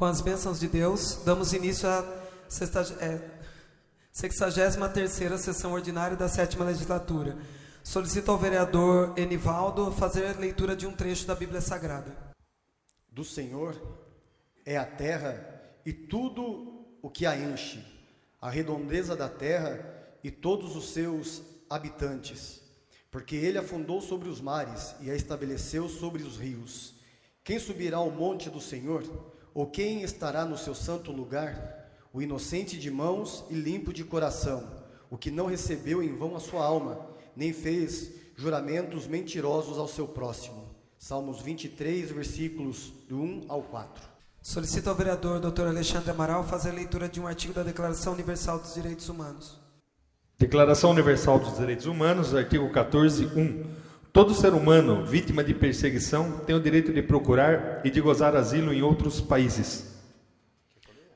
Com as bênçãos de Deus, damos início à 63ª sessão ordinária da 7ª legislatura. Solicito ao vereador Enivaldo fazer a leitura de um trecho da Bíblia Sagrada. Do Senhor é a terra e tudo o que a enche, a redondeza da terra e todos os seus habitantes, porque ele a fundou sobre os mares e a estabeleceu sobre os rios. Quem subirá ao monte do Senhor? Ou quem estará no seu santo lugar? O inocente de mãos e limpo de coração, o que não recebeu em vão a sua alma, nem fez juramentos mentirosos ao seu próximo. Salmos 23, versículos do 1 ao 4. Solicito ao vereador Dr. Alexandre Amaral fazer a leitura de um artigo da Declaração Universal dos Direitos Humanos. Declaração Universal dos Direitos Humanos, artigo 14, 1. Todo ser humano, vítima de perseguição, tem o direito de procurar e de gozar asilo em outros países.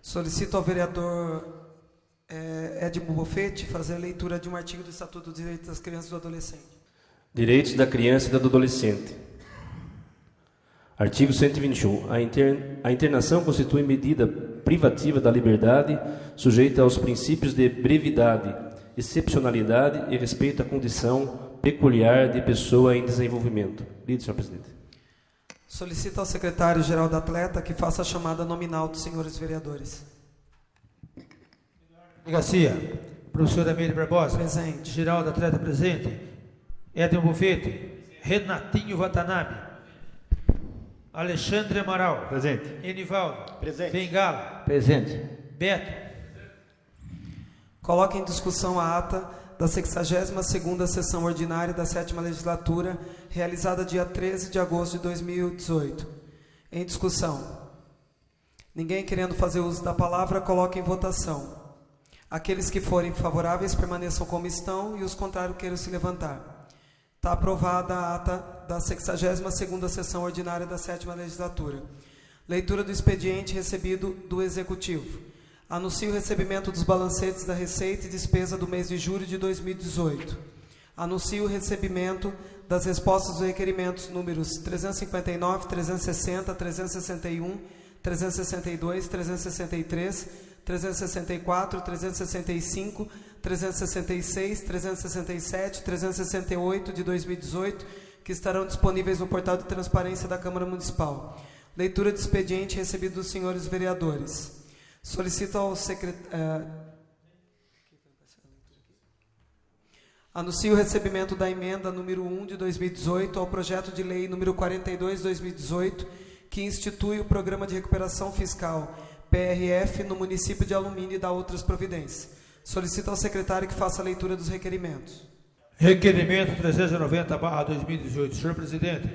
Solicito ao vereador Edmo Bofetti fazer a leitura de um artigo do Estatuto dos Direitos das Crianças e do Adolescente. Direitos da criança e do adolescente. Artigo 121. A internação constitui medida privativa da liberdade, sujeita aos princípios de brevidade, excepcionalidade e respeito à condição peculiar de pessoa em desenvolvimento. Lido, senhor presidente. Solicito ao secretário-geral da Atleta que faça a chamada nominal dos senhores vereadores. Garcia, professor Amélia Barbosa. Presente. Geral da Atleta presente. Edmo Bufete. Renatinho Watanabe. Alexandre Amaral. Presente. Enivaldo. Presente. Bengala. Presente. Beto. Coloque em discussão a ata da 62ª sessão ordinária da 7ª legislatura, realizada dia 13 de agosto de 2018. Em discussão. Ninguém querendo fazer uso da palavra, coloque em votação. Aqueles que forem favoráveis permaneçam como estão e os contrários queiram se levantar. Está aprovada a ata da 62ª sessão ordinária da 7ª legislatura. Leitura do expediente recebido do Executivo. Anuncio o recebimento dos balancetes da Receita e Despesa do mês de julho de 2018. Anuncio o recebimento das respostas dos requerimentos números 359, 360, 361, 362, 363, 364, 365, 366, 367, 368 de 2018, que estarão disponíveis no portal de transparência da Câmara Municipal. Leitura de expediente recebido dos senhores vereadores. Solicito ao secretário. Anuncio o recebimento da emenda número 1 de 2018 ao projeto de lei número 42 de 2018, que institui o Programa de Recuperação Fiscal, PRF, no município de Alumínio e dá outras providências. Solicito ao secretário que faça a leitura dos requerimentos. Requerimento 390/2018. Senhor presidente,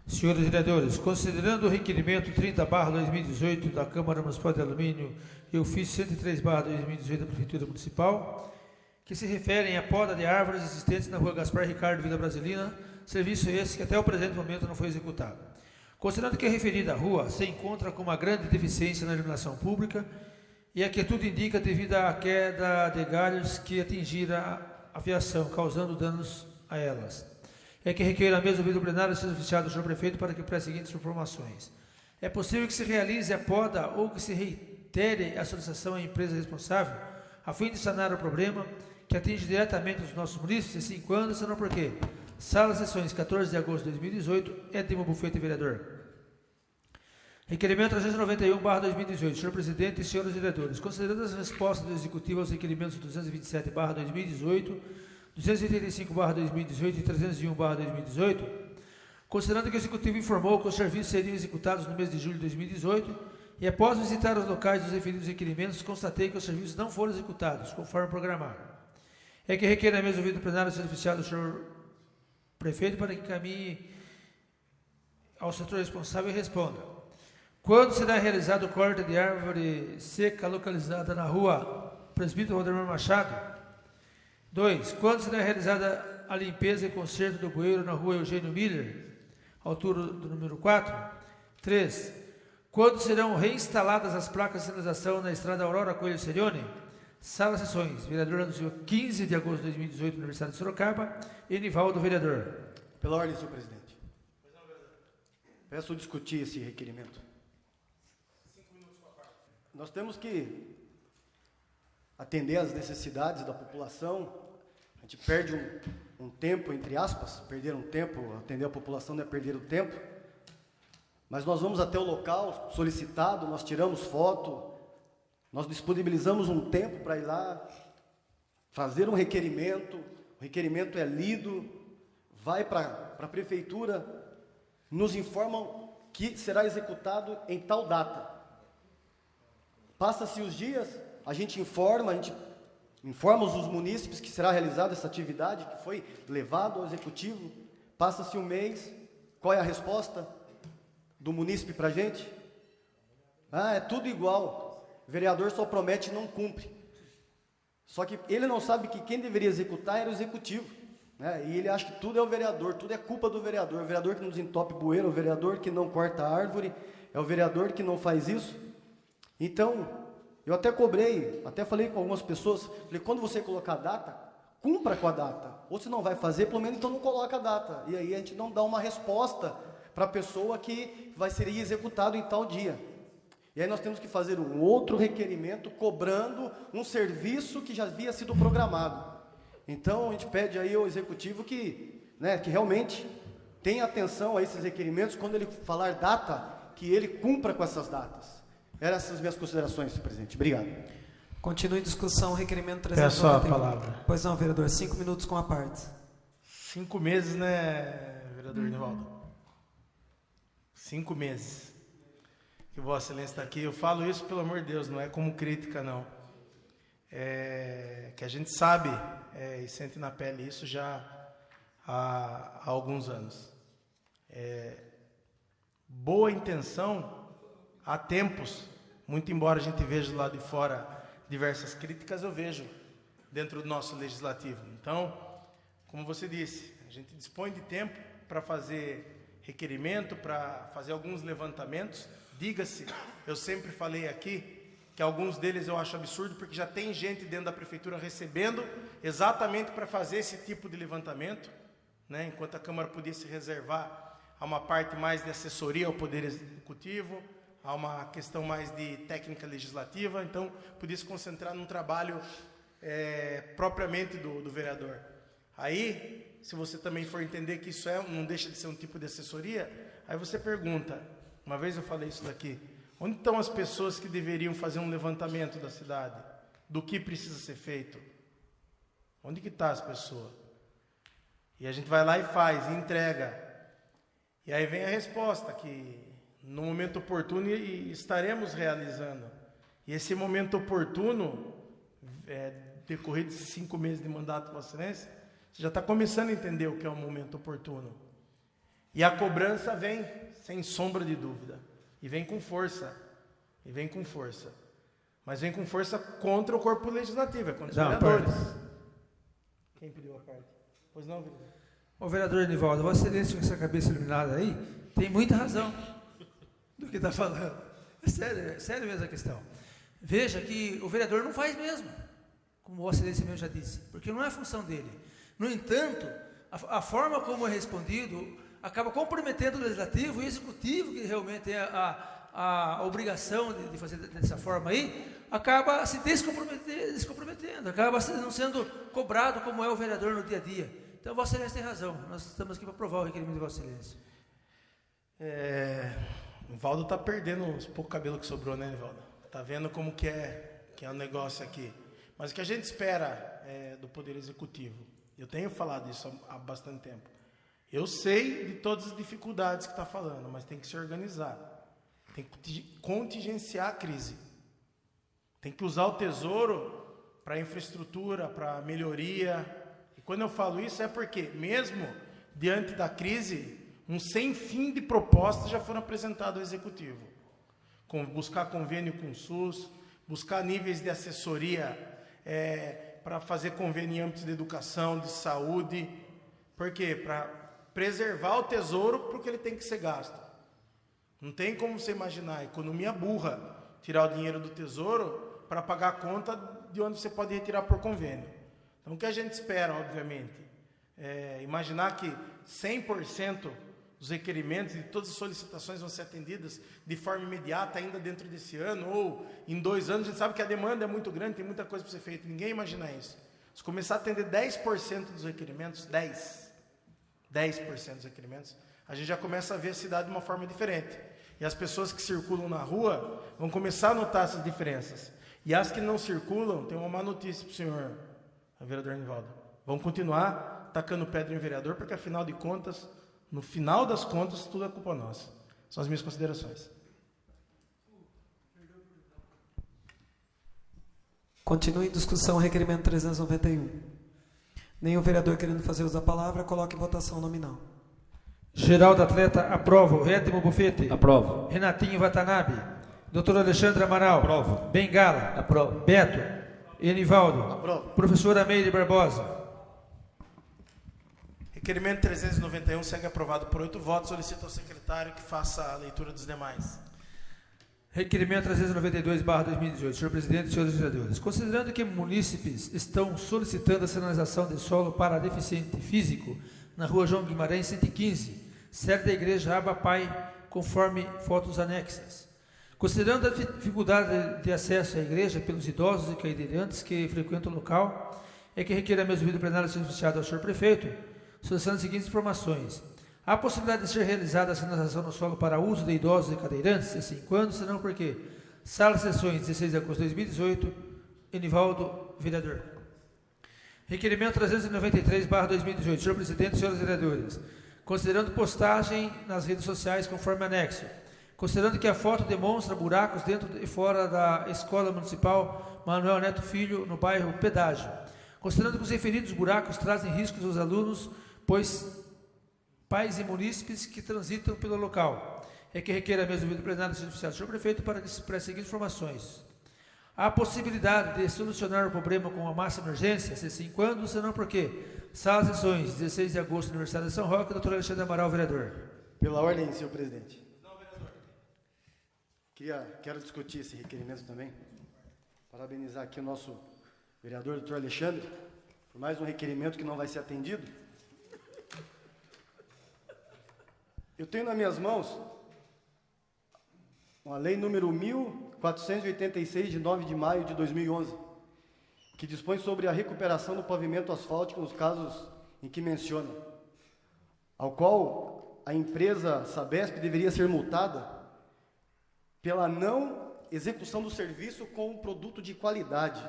senhores vereadores, considerando o requerimento 30/2018 da Câmara Municipal de Alumínio e o ofício 103/2018 da Prefeitura Municipal, que se referem à poda de árvores existentes na rua Gaspar Ricardo, Vila Brasilina, serviço esse que até o presente momento não foi executado. Considerando que a referida rua se encontra com uma grande deficiência na iluminação pública e a que tudo indica devido à queda de galhos que atingiram a fiação, causando danos a elas. É que requer a mesa ouvido plenário seja oficiado do senhor prefeito para que preste as seguintes informações. É possível que se realize a poda ou que se reitere a solicitação à empresa responsável a fim de sanar o problema que atinge diretamente os nossos munícipes, assim quando, senão por quê? Sala de sessões, 14 de agosto de 2018, Edmo Bufete, vereador. Requerimento 391/2018. Senhor presidente e senhores vereadores, considerando as respostas do Executivo aos requerimentos 227/2018, 285/2018 e 301/2018, considerando que o Executivo informou que os serviços seriam executados no mês de julho de 2018 e após visitar os locais dos referidos requerimentos, constatei que os serviços não foram executados, conforme programado. É que requer a mesa ouvido plenário seja oficiado do senhor prefeito para que caminhe ao setor responsável e responda. Quando será realizado o corte de árvore seca localizada na rua Presbítero Rodrigo Machado? 2. Quando será realizada a limpeza e conserto do bueiro na rua Eugênio Miller, altura do número 4? 3. Quando serão reinstaladas as placas de sinalização na estrada Aurora Coelho Serione? Sala Sessões. Vereador anunciou 15 de agosto de 2018, Universidade de Sorocaba. Enivaldo, vereador. Pela ordem, senhor presidente. Peço discutir esse requerimento. Nós temos que atender às necessidades da população. A gente perde um tempo, entre aspas, perder um tempo, atender a população não é perder o tempo, mas nós vamos até o local solicitado, nós tiramos foto, nós disponibilizamos um tempo para ir lá, fazer um requerimento, o requerimento é lido, vai para a prefeitura, nos informam que será executado em tal data. Passa-se os dias, a gente informa os munícipes que será realizada essa atividade, que foi levado ao executivo. Passa-se um mês, qual é a resposta do munícipe para a gente? É tudo igual, o vereador só promete e não cumpre. Só que ele não sabe que quem deveria executar era o executivo, né? E ele acha que tudo é o vereador, tudo é culpa do vereador. O vereador que não desentope bueiro, o vereador que não corta a árvore, é o vereador que não faz isso. Então, eu até cobrei, até falei com algumas pessoas, falei, quando você colocar a data, cumpra com a data. Ou se não vai fazer, pelo menos então não coloca a data. E aí a gente não dá uma resposta para a pessoa que seria executado em tal dia. E aí nós temos que fazer um outro requerimento cobrando um serviço que já havia sido programado. Então a gente pede aí ao executivo que realmente tenha atenção a esses requerimentos, quando ele falar data, que ele cumpra com essas datas. Eram essas minhas considerações, senhor presidente. Obrigado. Continue em discussão, requerimento 391. Peço a palavra. Pois não, vereador, 5 minutos com a parte. 5 meses, né, vereador Nivaldo? 5 meses que Vossa Excelência está aqui. Eu falo isso, pelo amor de Deus, não é como crítica, não. Que a gente sabe e sente na pele isso já há alguns anos. Boa intenção, há tempos, muito embora a gente veja do lado de fora diversas críticas, eu vejo dentro do nosso legislativo. Então, como você disse, a gente dispõe de tempo para fazer requerimento, para fazer alguns levantamentos. Diga-se, eu sempre falei aqui, que alguns deles eu acho absurdo, porque já tem gente dentro da prefeitura recebendo exatamente para fazer esse tipo de levantamento, né? Enquanto a Câmara podia se reservar a uma parte mais de assessoria ao Poder Executivo, a uma questão mais de técnica legislativa, então podia se concentrar num trabalho propriamente do vereador. Aí, se você também for entender que isso não deixa de ser um tipo de assessoria, aí você pergunta, uma vez eu falei isso daqui, onde estão as pessoas que deveriam fazer um levantamento da cidade? Do que precisa ser feito? Onde que estão as pessoas? E a gente vai lá e faz, e entrega. E aí vem a resposta, que no momento oportuno estaremos realizando. E esse momento oportuno, decorrido esses 5 meses de mandato de Vossa Excelência, você já está começando a entender o que é um momento oportuno. E a cobrança vem, sem sombra de dúvida. E vem com força. Mas vem com força contra o corpo legislativo, contra os vereadores. Quem pediu a parte? Pois não, vereador? Ô vereador Nivaldo, Vossa Excelência com essa cabeça iluminada aí, tem muita razão do que está falando. É sério mesmo a questão. Veja que o vereador não faz mesmo, como Vossa Excelência mesmo já disse, porque não é a função dele. No entanto, a forma como é respondido acaba comprometendo o legislativo e o executivo, que realmente tem a obrigação de fazer dessa forma aí, acaba se descomprometendo, acaba não sendo cobrado como é o vereador no dia a dia. Então, Vossa Excelência tem razão, nós estamos aqui para aprovar o requerimento de Vossa Excelência. O Valdo está perdendo os poucos cabelos que sobrou, né, Valdo? Está vendo como que é o negócio aqui. Mas o que a gente espera do Poder Executivo, eu tenho falado isso há bastante tempo. Eu sei de todas as dificuldades que está falando, mas tem que se organizar. Tem que contingenciar a crise. Tem que usar o tesouro para infraestrutura, para melhoria. E quando eu falo isso é porque, mesmo diante da crise, um sem fim de propostas já foram apresentadas ao Executivo. Buscar convênio com o SUS, buscar níveis de assessoria para fazer convênio em âmbitos de educação, de saúde. Por quê? Para preservar o tesouro porque ele tem que ser gasto. Não tem como você imaginar, economia burra, tirar o dinheiro do tesouro para pagar a conta de onde você pode retirar por convênio. Então o que a gente espera, obviamente, imaginar que 100% os requerimentos e todas as solicitações vão ser atendidas de forma imediata ainda dentro desse ano ou em 2 anos. A gente sabe que a demanda é muito grande, tem muita coisa para ser feita, ninguém imagina isso. Se começar a atender 10% dos requerimentos, 10% dos requerimentos, a gente já começa a ver a cidade de uma forma diferente. E as pessoas que circulam na rua vão começar a notar essas diferenças. E as que não circulam, tem uma má notícia para o senhor, vereador Nivaldo. Vão continuar tacando pedra em vereador, porque afinal de contas, no final das contas, tudo é culpa nossa. São as minhas considerações. Continue em discussão, requerimento 391. Nenhum vereador querendo fazer uso da palavra, coloque em votação nominal. Geraldo Atleta, aprovo. Rétimo Bufete. Aprovo. Renatinho Watanabe. Doutor Alexandre Amaral. Aprovo. Bengala. Aprovo. Beto. Enivaldo. Aprovo. Professora Meire Barbosa. Requerimento 391 segue aprovado por 8 votos. Solicito ao secretário que faça a leitura dos demais. Requerimento 392/2018. Senhor presidente e senhores vereadores, considerando que munícipes estão solicitando a sinalização de solo para deficiente físico na rua João Guimarães 115, sede da igreja Aba Pai, conforme fotos anexas. Considerando a dificuldade de acesso à igreja pelos idosos e cadeirantes que frequentam o local, é que requer a mesma vida plenária ser oficiada ao senhor prefeito, solicitando as seguintes informações. Há possibilidade de ser realizada a sinalização no solo para uso de idosos e cadeirantes? E assim, quando? Senão por quê? Sala de sessões, 16 de agosto de 2018, Enivaldo, vereador. Requerimento 393/2018. Senhor presidente e senhores vereadores, considerando postagem nas redes sociais conforme anexo, considerando que a foto demonstra buracos dentro e fora da Escola Municipal Manuel Neto Filho, no bairro Pedágio, considerando que os referidos buracos trazem riscos aos alunos, pois pais e munícipes que transitam pelo local, é que requer a mesma vida plenária do senhor prefeito para que se preste seguintes informações. Há possibilidade de solucionar o problema com a máxima urgência? Se sim, quando? Se não, por quê? Sala de sessões, 16 de agosto, Universidade de São Roque, doutor Alexandre Amaral, vereador. Pela ordem, senhor presidente. Não, vereador. Quero discutir esse requerimento também. Parabenizar aqui o nosso vereador, doutor Alexandre, por mais um requerimento que não vai ser atendido. Eu tenho nas minhas mãos uma lei número 1486, de 9 de maio de 2011, que dispõe sobre a recuperação do pavimento asfáltico nos casos em que menciona, ao qual a empresa Sabesp deveria ser multada pela não execução do serviço com um produto de qualidade,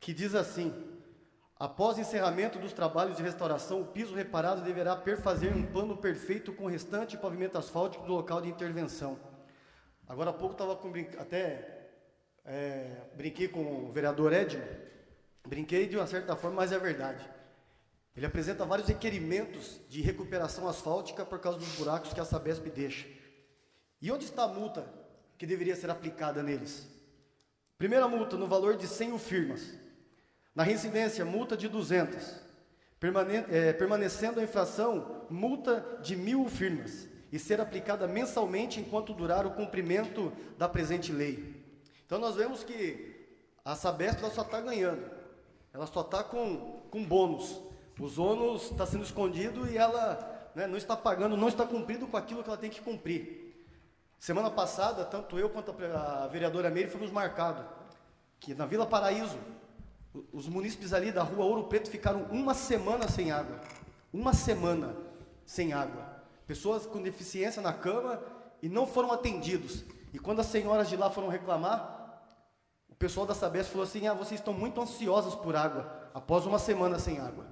que diz assim: após encerramento dos trabalhos de restauração, o piso reparado deverá perfazer um plano perfeito com o restante pavimento asfáltico do local de intervenção. Agora há pouco estava brinquei com o vereador Edmo, brinquei de uma certa forma, mas é verdade. Ele apresenta vários requerimentos de recuperação asfáltica por causa dos buracos que a Sabesp deixa. E onde está a multa que deveria ser aplicada neles? Primeira multa no valor de 100 firmas. Na reincidência, multa de 200. Permanecendo a infração, multa de 1.000 firmas. E ser aplicada mensalmente enquanto durar o cumprimento da presente lei. Então nós vemos que a Sabesp só está ganhando. Ela só está com bônus. Os ônus está sendo escondido e ela não está pagando, não está cumprindo com aquilo que ela tem que cumprir. Semana passada, tanto eu quanto a vereadora Meire fomos marcados que na Vila Paraíso, os munícipes ali da rua Ouro Preto ficaram uma semana sem água. Uma semana sem água. Pessoas com deficiência na cama e não foram atendidos. E quando as senhoras de lá foram reclamar, o pessoal da Sabesp falou assim: vocês estão muito ansiosas por água, após uma semana sem água.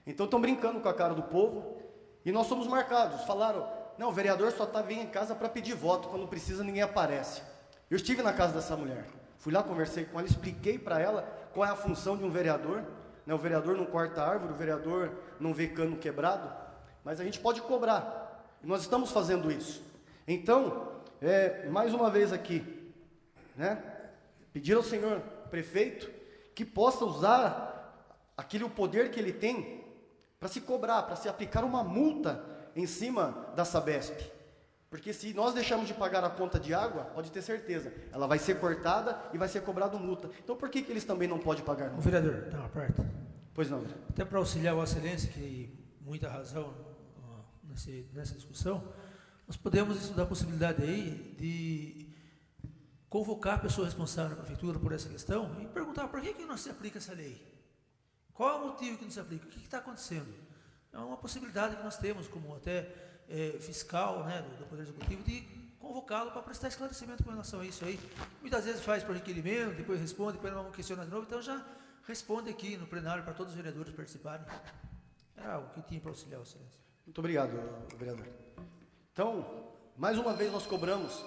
Então estão brincando com a cara do povo, e nós somos marcados. Falaram: não, o vereador só vindo em casa para pedir voto, quando precisa ninguém aparece. Eu estive na casa dessa mulher, fui lá, conversei com ela, expliquei para ela qual é a função de um vereador. O vereador não corta árvore, o vereador não vê cano quebrado, mas a gente pode cobrar, e nós estamos fazendo isso. Então, mais uma vez aqui, pedir ao senhor prefeito que possa usar o poder que ele tem para se cobrar, para se aplicar uma multa em cima da Sabesp. Porque se nós deixarmos de pagar a conta de água, pode ter certeza, ela vai ser cortada e vai ser cobrado multa. Então por que eles também não podem pagar multa? O vereador, dá uma parte. Pois não, vereador. Até para auxiliar a Vossa Excelência, que muita razão nessa discussão, nós podemos estudar a possibilidade aí de convocar a pessoa responsável da prefeitura por essa questão e perguntar por que não se aplica essa lei. Qual é o motivo que não se aplica? O que está acontecendo? É uma possibilidade que nós temos, como até fiscal, né, do Poder Executivo, de convocá-lo para prestar esclarecimento com relação a isso aí. Muitas vezes faz por requerimento, depois responde, depois não questiona de novo, então já responde aqui no plenário para todos os vereadores participarem. Era algo que tinha para auxiliar, excelência. Muito obrigado, vereador. Então, mais uma vez nós cobramos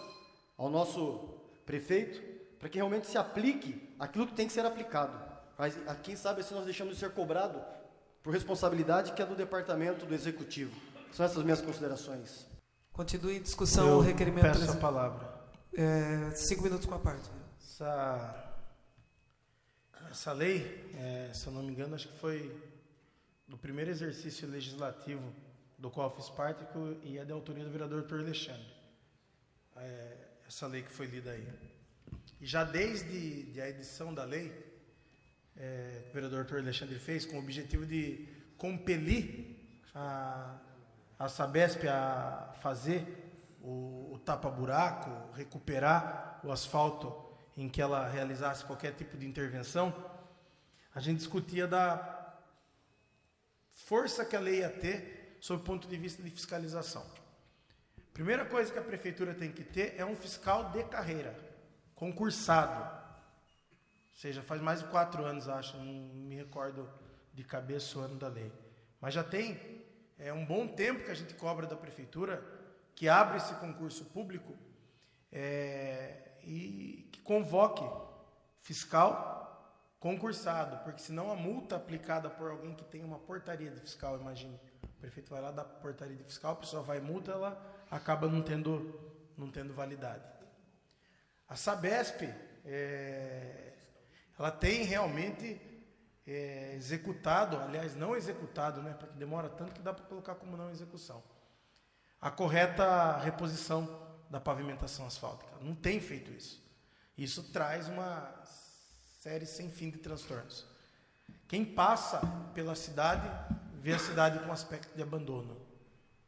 ao nosso prefeito para que realmente se aplique aquilo que tem que ser aplicado. Mas, quem sabe, se nós deixamos de ser cobrado por responsabilidade que é do departamento do Executivo. São essas minhas considerações. Continue em discussão Eu o requerimento. peço a palavra. 5 minutos com a parte. Essa lei, se eu não me engano, acho que foi do primeiro exercício legislativo do qual eu fiz parte e é da autoria do vereador Dr. Alexandre. Essa lei que foi lida aí. E já desde a edição da lei, o vereador Dr. Alexandre fez com o objetivo de compelir a Sabesp a fazer o tapa-buraco, recuperar o asfalto em que ela realizasse qualquer tipo de intervenção, a gente discutia da força que a lei ia ter sob o ponto de vista de fiscalização. Primeira coisa que a prefeitura tem que ter é um fiscal de carreira, concursado. Ou seja, faz mais de 4 anos, acho, não me recordo de cabeça o ano da lei. Mas já tem um bom tempo que a gente cobra da prefeitura que abre esse concurso público e que convoque fiscal concursado, porque senão a multa aplicada por alguém que tem uma portaria de fiscal, imagine, o prefeito vai lá dar portaria de fiscal, a pessoa vai multa, ela acaba não tendo validade. A Sabesp, ela tem realmente executado, aliás, não executado, né, porque demora tanto que dá para colocar como não execução, a correta reposição da pavimentação asfáltica. Não tem feito isso. Isso traz uma série sem fim de transtornos. Quem passa pela cidade, vê a cidade com aspecto de abandono.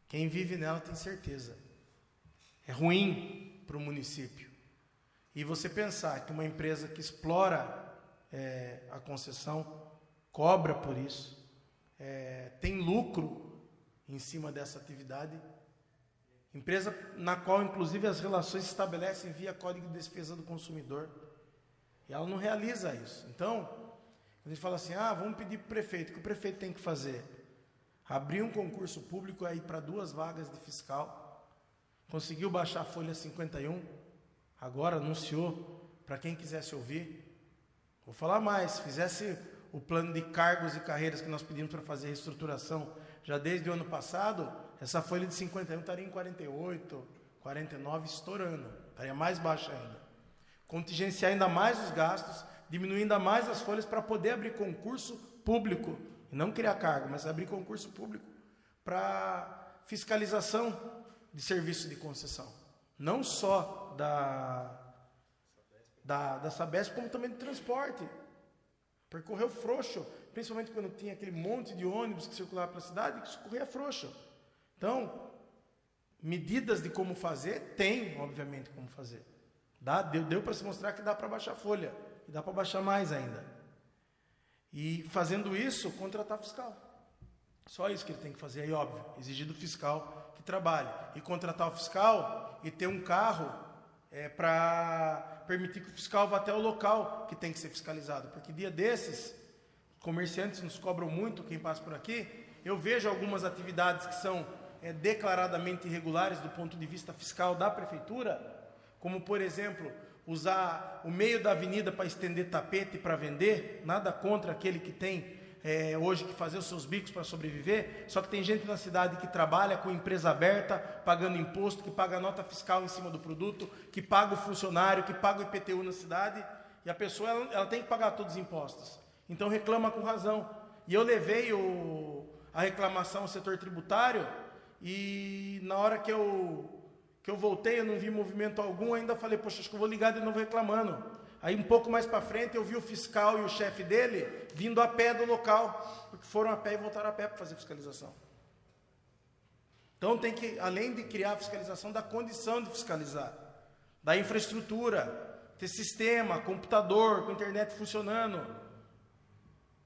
Quem vive nela tem certeza. É ruim para o município. E você pensar que uma empresa que explora a concessão, cobra por isso, tem lucro em cima dessa atividade, empresa na qual, inclusive, as relações se estabelecem via Código de Defesa do Consumidor, e ela não realiza isso. Então, a gente fala assim, vamos pedir para o prefeito, o que o prefeito tem que fazer? Abrir um concurso público aí para 2 vagas de fiscal, conseguiu baixar a folha 51, agora anunciou para quem quisesse ouvir. Vou falar mais, se fizesse o plano de cargos e carreiras que nós pedimos para fazer reestruturação já desde o ano passado, essa folha de 51 estaria em 48, 49, estourando, estaria mais baixa ainda. Contingenciar ainda mais os gastos, diminuir ainda mais as folhas para poder abrir concurso público, e não criar cargo, mas abrir concurso público para fiscalização de serviço de concessão. Não só da Sabesp, como também do transporte. Percorreu frouxo, principalmente quando tinha aquele monte de ônibus que circulava pela cidade, que corria frouxo. Então, medidas de como fazer, tem, obviamente, como fazer. Deu para se mostrar que dá para baixar a folha, e dá para baixar mais ainda. E fazendo isso, contratar fiscal. Só isso que ele tem que fazer, aí óbvio, exigir do fiscal que trabalhe. E contratar o fiscal e ter um carro para permitir que o fiscal vá até o local que tem que ser fiscalizado. Porque dia desses, comerciantes nos cobram muito, quem passa por aqui, eu vejo algumas atividades que são declaradamente irregulares do ponto de vista fiscal da prefeitura, como, por exemplo, usar o meio da avenida para estender tapete para vender, nada contra aquele que tem hoje que fazer os seus bicos para sobreviver, só que tem gente na cidade que trabalha com empresa aberta, pagando imposto, que paga nota fiscal em cima do produto, que paga o funcionário, que paga o IPTU na cidade, e a pessoa ela tem que pagar todos os impostos. Então reclama com razão. E eu levei a reclamação ao setor tributário, e na hora que eu voltei, eu não vi movimento algum, ainda falei, poxa, acho que eu vou ligar de novo reclamando. Aí um pouco mais para frente eu vi o fiscal e o chefe dele vindo a pé do local, porque foram a pé e voltaram a pé para fazer fiscalização. Então tem que, além de criar a fiscalização, dar condição de fiscalizar, da infraestrutura, ter sistema, computador, com internet funcionando.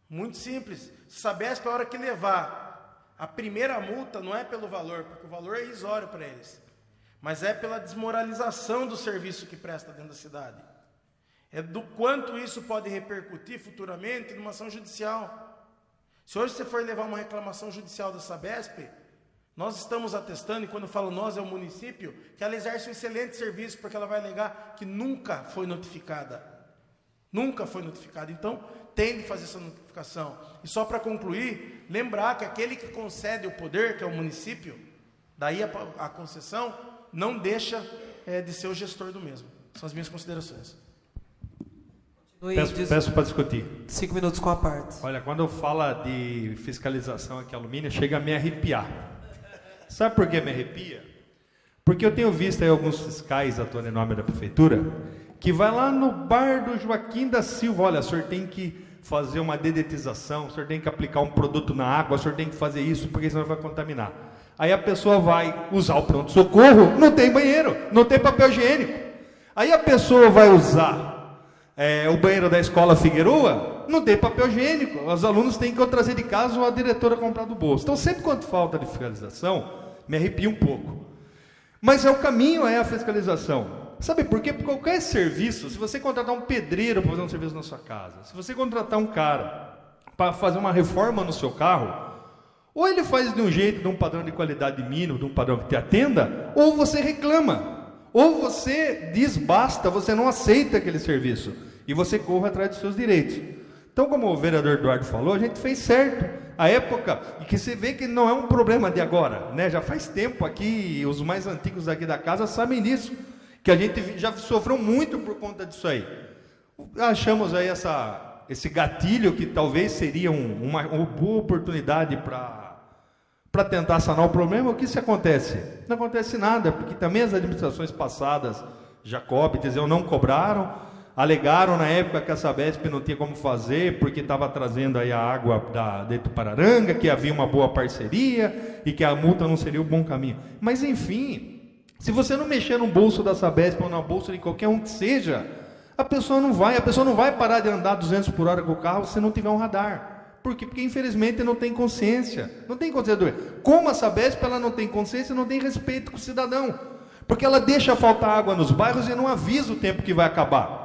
Muito simples. Sabesp, a hora que levar a primeira multa, não é pelo valor, porque o valor é irrisório para eles, mas é pela desmoralização do serviço que presta dentro da cidade. É do quanto isso pode repercutir futuramente numa ação judicial. Se hoje você for levar uma reclamação judicial da Sabesp, nós estamos atestando, e quando eu falo nós, é o município, que ela exerce um excelente serviço, porque ela vai alegar que nunca foi notificada. Nunca foi notificada. Então, tem de fazer essa notificação. E só para concluir, lembrar que aquele que concede o poder, que é o município, daí a concessão, não deixa de ser o gestor do mesmo. São as minhas considerações. Peço para discutir. 5 minutos com a parte. Olha, quando eu falo de fiscalização aqui alumínio, chega a me arrepiar. Sabe por que me arrepia? Porque eu tenho visto aí alguns fiscais atuando em nome da prefeitura, que vai lá no bar do Joaquim da Silva, olha, o senhor tem que fazer uma dedetização, o senhor tem que aplicar um produto na água, o senhor tem que fazer isso, porque senão vai contaminar. Aí a pessoa vai usar o pronto-socorro, não tem banheiro, não tem papel higiênico. Aí a pessoa vai usar o banheiro da escola Figueroa, não tem papel higiênico, os alunos têm que trazer de casa ou a diretora comprar do bolso. Então sempre quando falta de fiscalização, me arrepia um pouco. Mas o caminho é a fiscalização. Sabe por quê? Porque qualquer serviço, se você contratar um pedreiro para fazer um serviço na sua casa, se você contratar um cara para fazer uma reforma no seu carro, ou ele faz de um jeito, de um padrão de qualidade mínimo, de um padrão que te atenda, ou você reclama, ou você diz basta, você não aceita aquele serviço, e você corre atrás dos seus direitos. Então, como o vereador Eduardo falou, a gente fez certo. A época, e que você vê que não é um problema de agora, né? Já faz tempo aqui, os mais antigos aqui da casa sabem disso, que a gente já sofreu muito por conta disso aí. Achamos aí esse gatilho que talvez seria uma boa oportunidade para tentar sanar o problema. O que se acontece? Não acontece nada, porque também as administrações passadas, Jacob, Teseu, não cobraram, alegaram na época que a Sabesp não tinha como fazer, porque estava trazendo aí a água de Itupararanga, que havia uma boa parceria, e que a multa não seria o bom caminho. Mas enfim, se você não mexer no bolso da Sabesp ou na bolsa de qualquer um que seja, a pessoa não vai parar de andar 200 por hora com o carro se não tiver um radar. Por quê? Porque infelizmente não tem consciência. Não tem consciência. Como a Sabesp ela não tem consciência, não tem respeito com o cidadão. Porque ela deixa faltar água nos bairros e não avisa o tempo que vai acabar.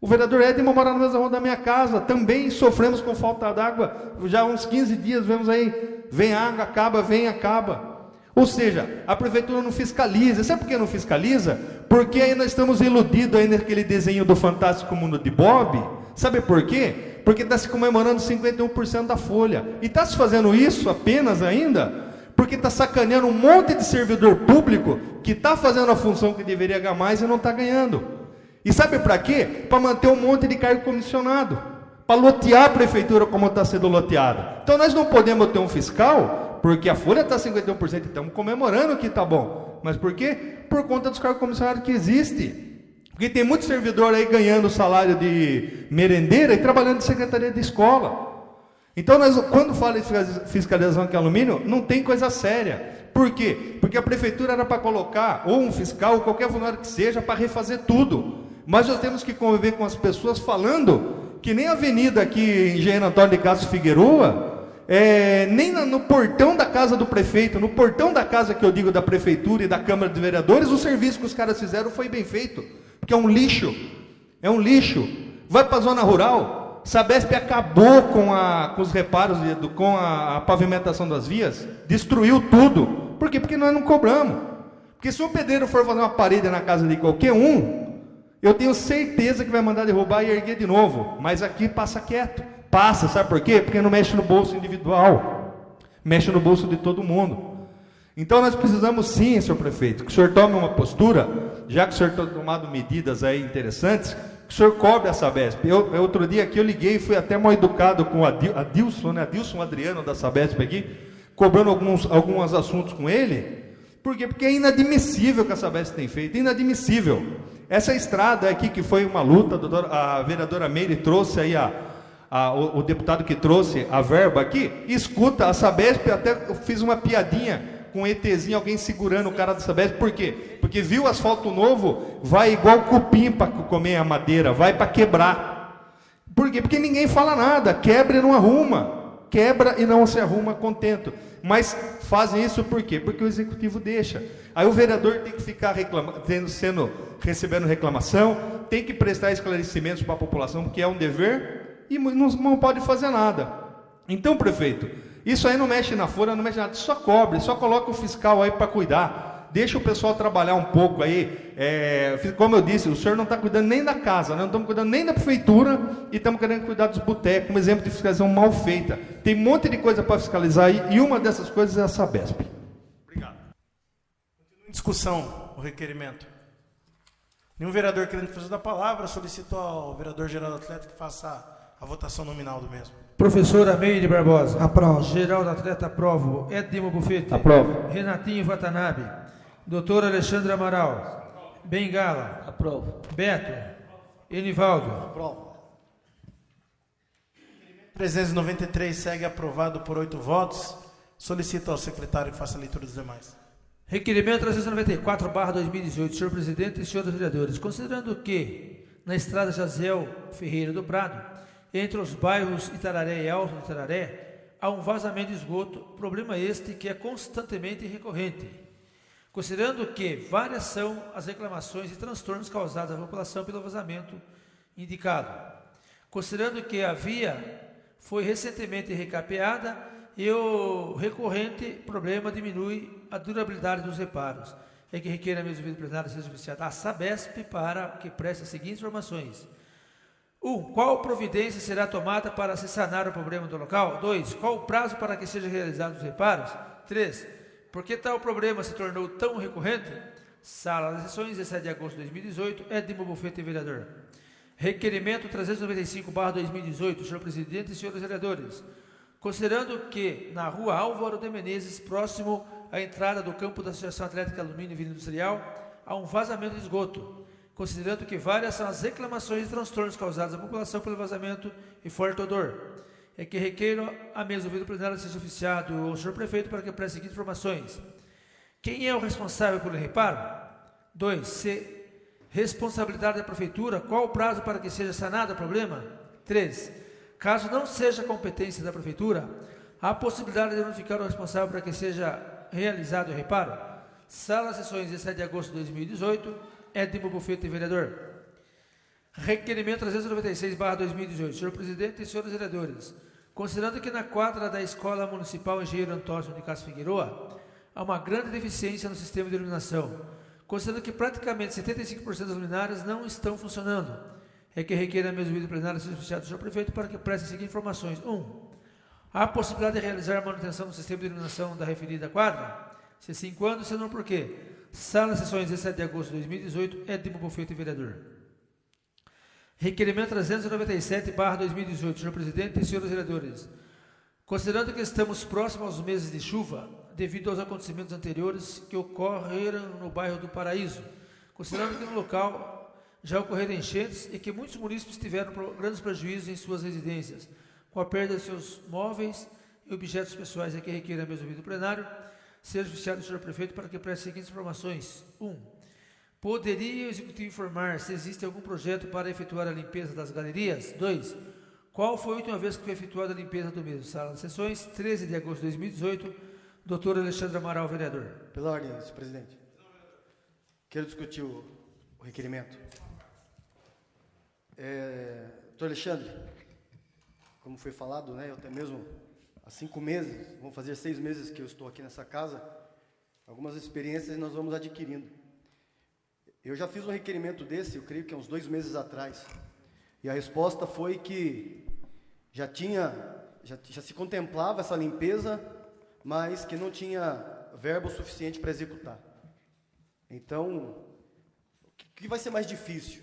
O vereador Edmo mora na mesma rua da minha casa, também sofremos com falta d'água, já há uns 15 dias, vemos aí, vem água, acaba, vem, acaba. Ou seja, a prefeitura não fiscaliza. Sabe por que não fiscaliza? Porque ainda estamos iludidos aí naquele desenho do Fantástico Mundo de Bob. Sabe por quê? Porque está se comemorando 51% da folha. E está se fazendo isso apenas ainda porque está sacaneando um monte de servidor público que está fazendo a função que deveria ganhar mais e não está ganhando. E sabe para quê? Para manter um monte de cargo comissionado, para lotear a prefeitura como está sendo loteada. Então nós não podemos ter um fiscal, porque a folha está 51%, estamos comemorando que está bom. Mas por quê? Por conta dos cargos comissionados que existem. Porque tem muito servidor aí ganhando salário de merendeira e trabalhando de secretaria de escola. Então nós, quando fala de fiscalização aqui alumínio, não tem coisa séria. Por quê? Porque a prefeitura era para colocar ou um fiscal, ou qualquer funcionário que seja, para refazer tudo. Mas nós temos que conviver com as pessoas falando que nem a avenida aqui em Engenheiro Antônio de Castro Figueroa, nem no portão da casa do prefeito, no portão da casa que eu digo da prefeitura e da Câmara de Vereadores, o serviço que os caras fizeram foi bem feito, porque é um lixo, vai para a zona rural, Sabesp acabou com os reparos, com a pavimentação das vias, destruiu tudo. Por quê? Porque nós não cobramos. Porque se o pedreiro for fazer uma parede na casa de qualquer um, eu tenho certeza que vai mandar derrubar e erguer de novo. Mas aqui passa quieto. Passa, sabe por quê? Porque não mexe no bolso individual. Mexe no bolso de todo mundo. Então nós precisamos sim, senhor prefeito, que o senhor tome uma postura, já que o senhor tem tomado medidas aí interessantes, que o senhor cobre a Sabesp. Outro dia aqui eu liguei, fui até mal educado com Adilson Adriano da Sabesp aqui, cobrando alguns assuntos com ele. Por quê? Porque é inadmissível o que a Sabesp tem feito, inadmissível. Essa estrada aqui que foi uma luta, a vereadora Meire trouxe aí, o deputado que trouxe a verba aqui, escuta, a Sabesp, até fiz uma piadinha com um ETzinho, alguém segurando o cara da Sabesp. Por quê? Porque viu o asfalto novo, vai igual cupim para comer a madeira, vai para quebrar. Por quê? Porque ninguém fala nada, quebra e não arruma. Quebra e não se arruma contento. Mas fazem isso por quê? Porque o executivo deixa. Aí o vereador tem que ficar recebendo reclamação, tem que prestar esclarecimentos para a população, porque é um dever, e não pode fazer nada. Então, prefeito, isso aí não mexe na folha, não mexe nada, só cobre, só coloca o fiscal aí para cuidar, deixa o pessoal trabalhar um pouco aí. Como eu disse, o senhor não está cuidando nem da casa, não estamos cuidando nem da prefeitura e estamos querendo cuidar dos botecos, como exemplo de fiscalização mal feita. Tem um monte de coisa para fiscalizar aí, e uma dessas coisas é a Sabesp. Obrigado. Continua em discussão o requerimento. Nenhum vereador querendo fazer da palavra, solicito ao vereador-geral do Atlético que faça a votação nominal do mesmo. Professor Ameide Barbosa. Aprovo. Geraldo Atleta, aprovo. Edmo Bufete. Aprovo. Renatinho Watanabe. Doutor Alexandre Amaral. Bengala. Aprovo. Beto. Enivaldo. Aprovo. 393 segue aprovado por 8 votos. Solicito ao secretário que faça a leitura dos demais. Requerimento 394/2018. Senhor presidente e senhores vereadores, considerando que na estrada Jaziel Ferreira do Prado, entre os bairros Itararé e Alto Itararé, há um vazamento de esgoto, problema este que é constantemente recorrente. Considerando que várias são as reclamações e transtornos causados à população pelo vazamento indicado. Considerando que a via foi recentemente recapeada e o recorrente problema diminui a durabilidade dos reparos. É que requer a mesa do plenário seja oficiada a Sabesp para que preste as seguintes informações. 1. Qual providência será tomada para se sanar o problema do local? 2. Qual o prazo para que sejam realizados os reparos? 3. Por que tal problema se tornou tão recorrente? Sala das Sessões, 17 de agosto de 2018, Edmo Bufete, vereador. Requerimento 395/2018, senhor presidente e senhores vereadores. Considerando que na rua Álvaro de Menezes, próximo à entrada do campo da Associação Atlética Alumínio e Vila Industrial, há um vazamento de esgoto. Considerando que várias são as reclamações e transtornos causados à população pelo vazamento e forte odor. É que requeiro a mesa do plenário seja oficiado ao senhor prefeito para que preste as seguintes informações. Quem é o responsável pelo reparo? 2. Se responsabilidade da prefeitura, qual o prazo para que seja sanado o problema? 3. Caso não seja competência da prefeitura, há a possibilidade de notificar o responsável para que seja realizado o reparo? Sala das Sessões, 17 de agosto de 2018, Edmo Bufete, vereador. Requerimento 396/2018. Senhor presidente e senhores vereadores, considerando que na quadra da Escola Municipal Engenheiro Antônio de Castro Figueroa há uma grande deficiência no sistema de iluminação, considerando que praticamente 75% das luminárias não estão funcionando, é que requer a mesa do plenário seja oficiado do senhor prefeito para que preste as seguintes informações. 1. Há a possibilidade de realizar a manutenção do sistema de iluminação da referida quadra? Se sim, quando? Se não, por quê? Sala das Sessões, 17 de agosto de 2018, Edmo Bufete, vereador. Requerimento 397/2018, senhor presidente e senhores vereadores. Considerando que estamos próximos aos meses de chuva, devido aos acontecimentos anteriores que ocorreram no bairro do Paraíso, considerando que no local já ocorreram enchentes e que muitos munícipes tiveram grandes prejuízos em suas residências, com a perda de seus móveis e objetos pessoais, é que requer a mesa do plenário seja oficiado do senhor prefeito para que preste as seguintes informações. 1. Poderia o executivo informar se existe algum projeto para efetuar a limpeza das galerias? 2. Qual foi a última vez que foi efetuada a limpeza do mesmo? Sala das Sessões, 13 de agosto de 2018, doutor Alexandre Amaral, vereador. Pela ordem, senhor presidente. Quero discutir o requerimento. Doutor Alexandre, como foi falado, né, eu até mesmo há 5 meses, vão fazer 6 meses que eu estou aqui nessa casa, algumas experiências nós vamos adquirindo. Eu já fiz um requerimento desse, eu creio que há uns 2 meses atrás, e a resposta foi que já se contemplava essa limpeza, mas que não tinha verbo suficiente para executar. Então, o que vai ser mais difícil?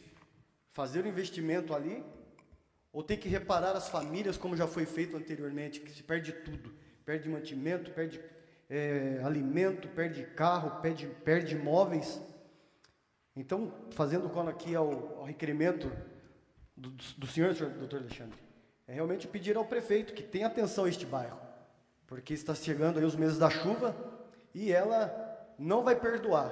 Fazer o investimento ali, ou ter que reparar as famílias, como já foi feito anteriormente, que se perde tudo, perde mantimento, perde alimento, perde carro, perde imóveis. Então, fazendo quando aqui ao requerimento do senhor doutor Alexandre, é realmente pedir ao prefeito que tenha atenção a este bairro, porque está chegando aí os meses da chuva e ela não vai perdoar.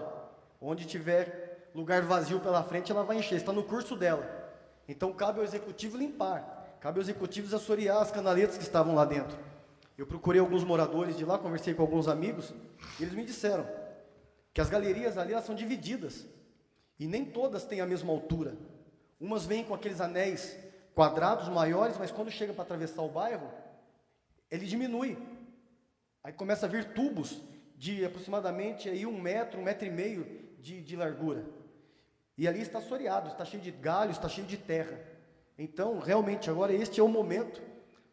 Onde tiver lugar vazio pela frente, ela vai encher. Está no curso dela. Então cabe ao executivo limpar, cabe ao executivo assorear as canaletas que estavam lá dentro. Eu procurei alguns moradores de lá, conversei com alguns amigos, e eles me disseram que as galerias ali, elas são divididas, e nem todas têm a mesma altura. Umas vêm com aqueles anéis quadrados maiores, mas quando chega para atravessar o bairro, ele diminui. Aí começa a vir tubos de aproximadamente aí 1 metro, 1,5 metro de largura. E ali está assoreado, está cheio de galhos, está cheio de terra. Então, realmente, agora este é o momento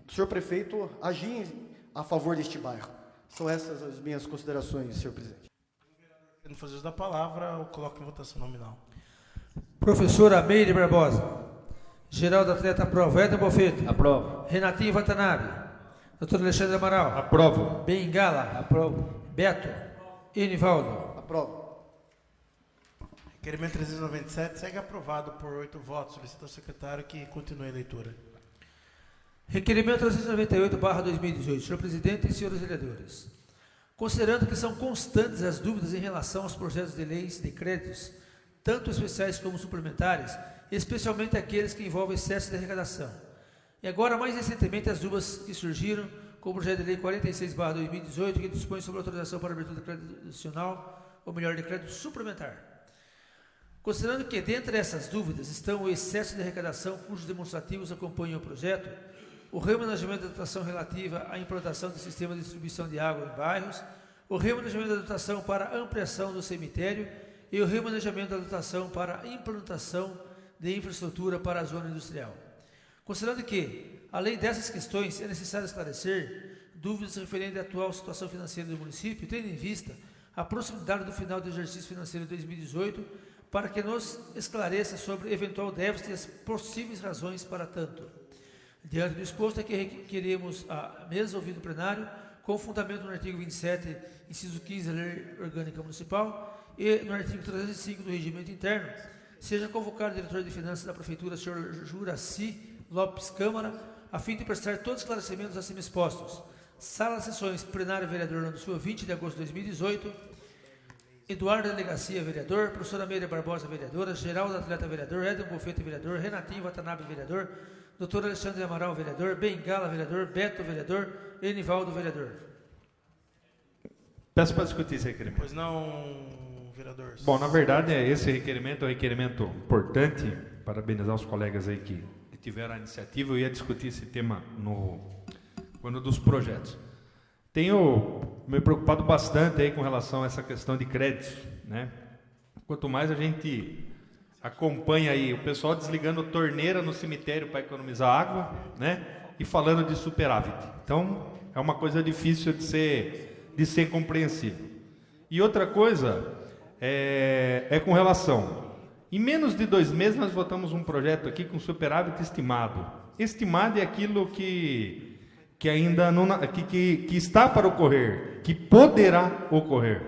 do senhor prefeito agir a favor deste bairro. São essas as minhas considerações, senhor presidente. Querendo fazer uso da palavra, eu coloco em votação nominal. Professora Meire Barbosa. Geraldo Atleta, aprova. Éder Bofeto. Aprovo. Renatinho Watanabe. Doutor Alexandre Amaral. Aprovo. Bengala. Aprovo. Beto. Enivaldo. Aprovo. Requerimento 397 segue aprovado por 8 votos. Solicito ao secretário que continue a leitura. Requerimento 398/2018. Senhor presidente e senhores vereadores, considerando que são constantes as dúvidas em relação aos projetos de leis de créditos, tanto especiais como suplementares, especialmente aqueles que envolvem excesso de arrecadação, e agora mais recentemente as dúvidas que surgiram com o projeto de lei 46/2018, que dispõe sobre autorização para abertura de crédito adicional, ou melhor, de crédito suplementar. Considerando que dentre essas dúvidas estão o excesso de arrecadação, cujos demonstrativos acompanham o projeto, o remanejamento da dotação relativa à implantação do sistema de distribuição de água em bairros, o remanejamento da dotação para a ampliação do cemitério e o remanejamento da dotação para a implantação de infraestrutura para a zona industrial. Considerando que, além dessas questões, é necessário esclarecer dúvidas referentes à atual situação financeira do município, tendo em vista a proximidade do final do exercício financeiro de 2018, para que nos esclareça sobre eventual déficit e as possíveis razões para tanto. Diante do exposto, é que requeremos a mesa ouvida do plenário, com fundamento no artigo 27, inciso 15 da Lei Orgânica Municipal e no artigo 305 do Regimento Interno, seja convocado o diretor de Finanças da Prefeitura, senhor Juraci Lopes Câmara, a fim de prestar todos os esclarecimentos acima expostos. Sala de sessões, plenário vereador, no dia 20 de agosto de 2018, Eduardo Delegacia, vereador, professora Meire Barbosa, vereadora, Geraldo Atleta, vereador, Éder Bofeto, vereador, Renatinho Watanabe, vereador, doutor Alexandre Amaral, vereador, Bengala, vereador, Beto, vereador, Enivaldo, vereador. Peço para discutir esse requerimento. Pois não, vereador. Bom, na verdade, esse requerimento é um requerimento importante. Parabenizar os colegas aí que tiveram a iniciativa. Eu ia discutir esse tema quando dos projetos. Tenho me preocupado bastante aí com relação a essa questão de créditos, né? Quanto mais a gente acompanha aí o pessoal desligando torneira no cemitério para economizar água, né? E falando de superávit. Então, é uma coisa difícil de ser compreensível. E outra coisa é com relação... Em menos de 2 meses nós votamos um projeto aqui com superávit estimado. Estimado é aquilo que ainda não, que está para ocorrer, que poderá ocorrer.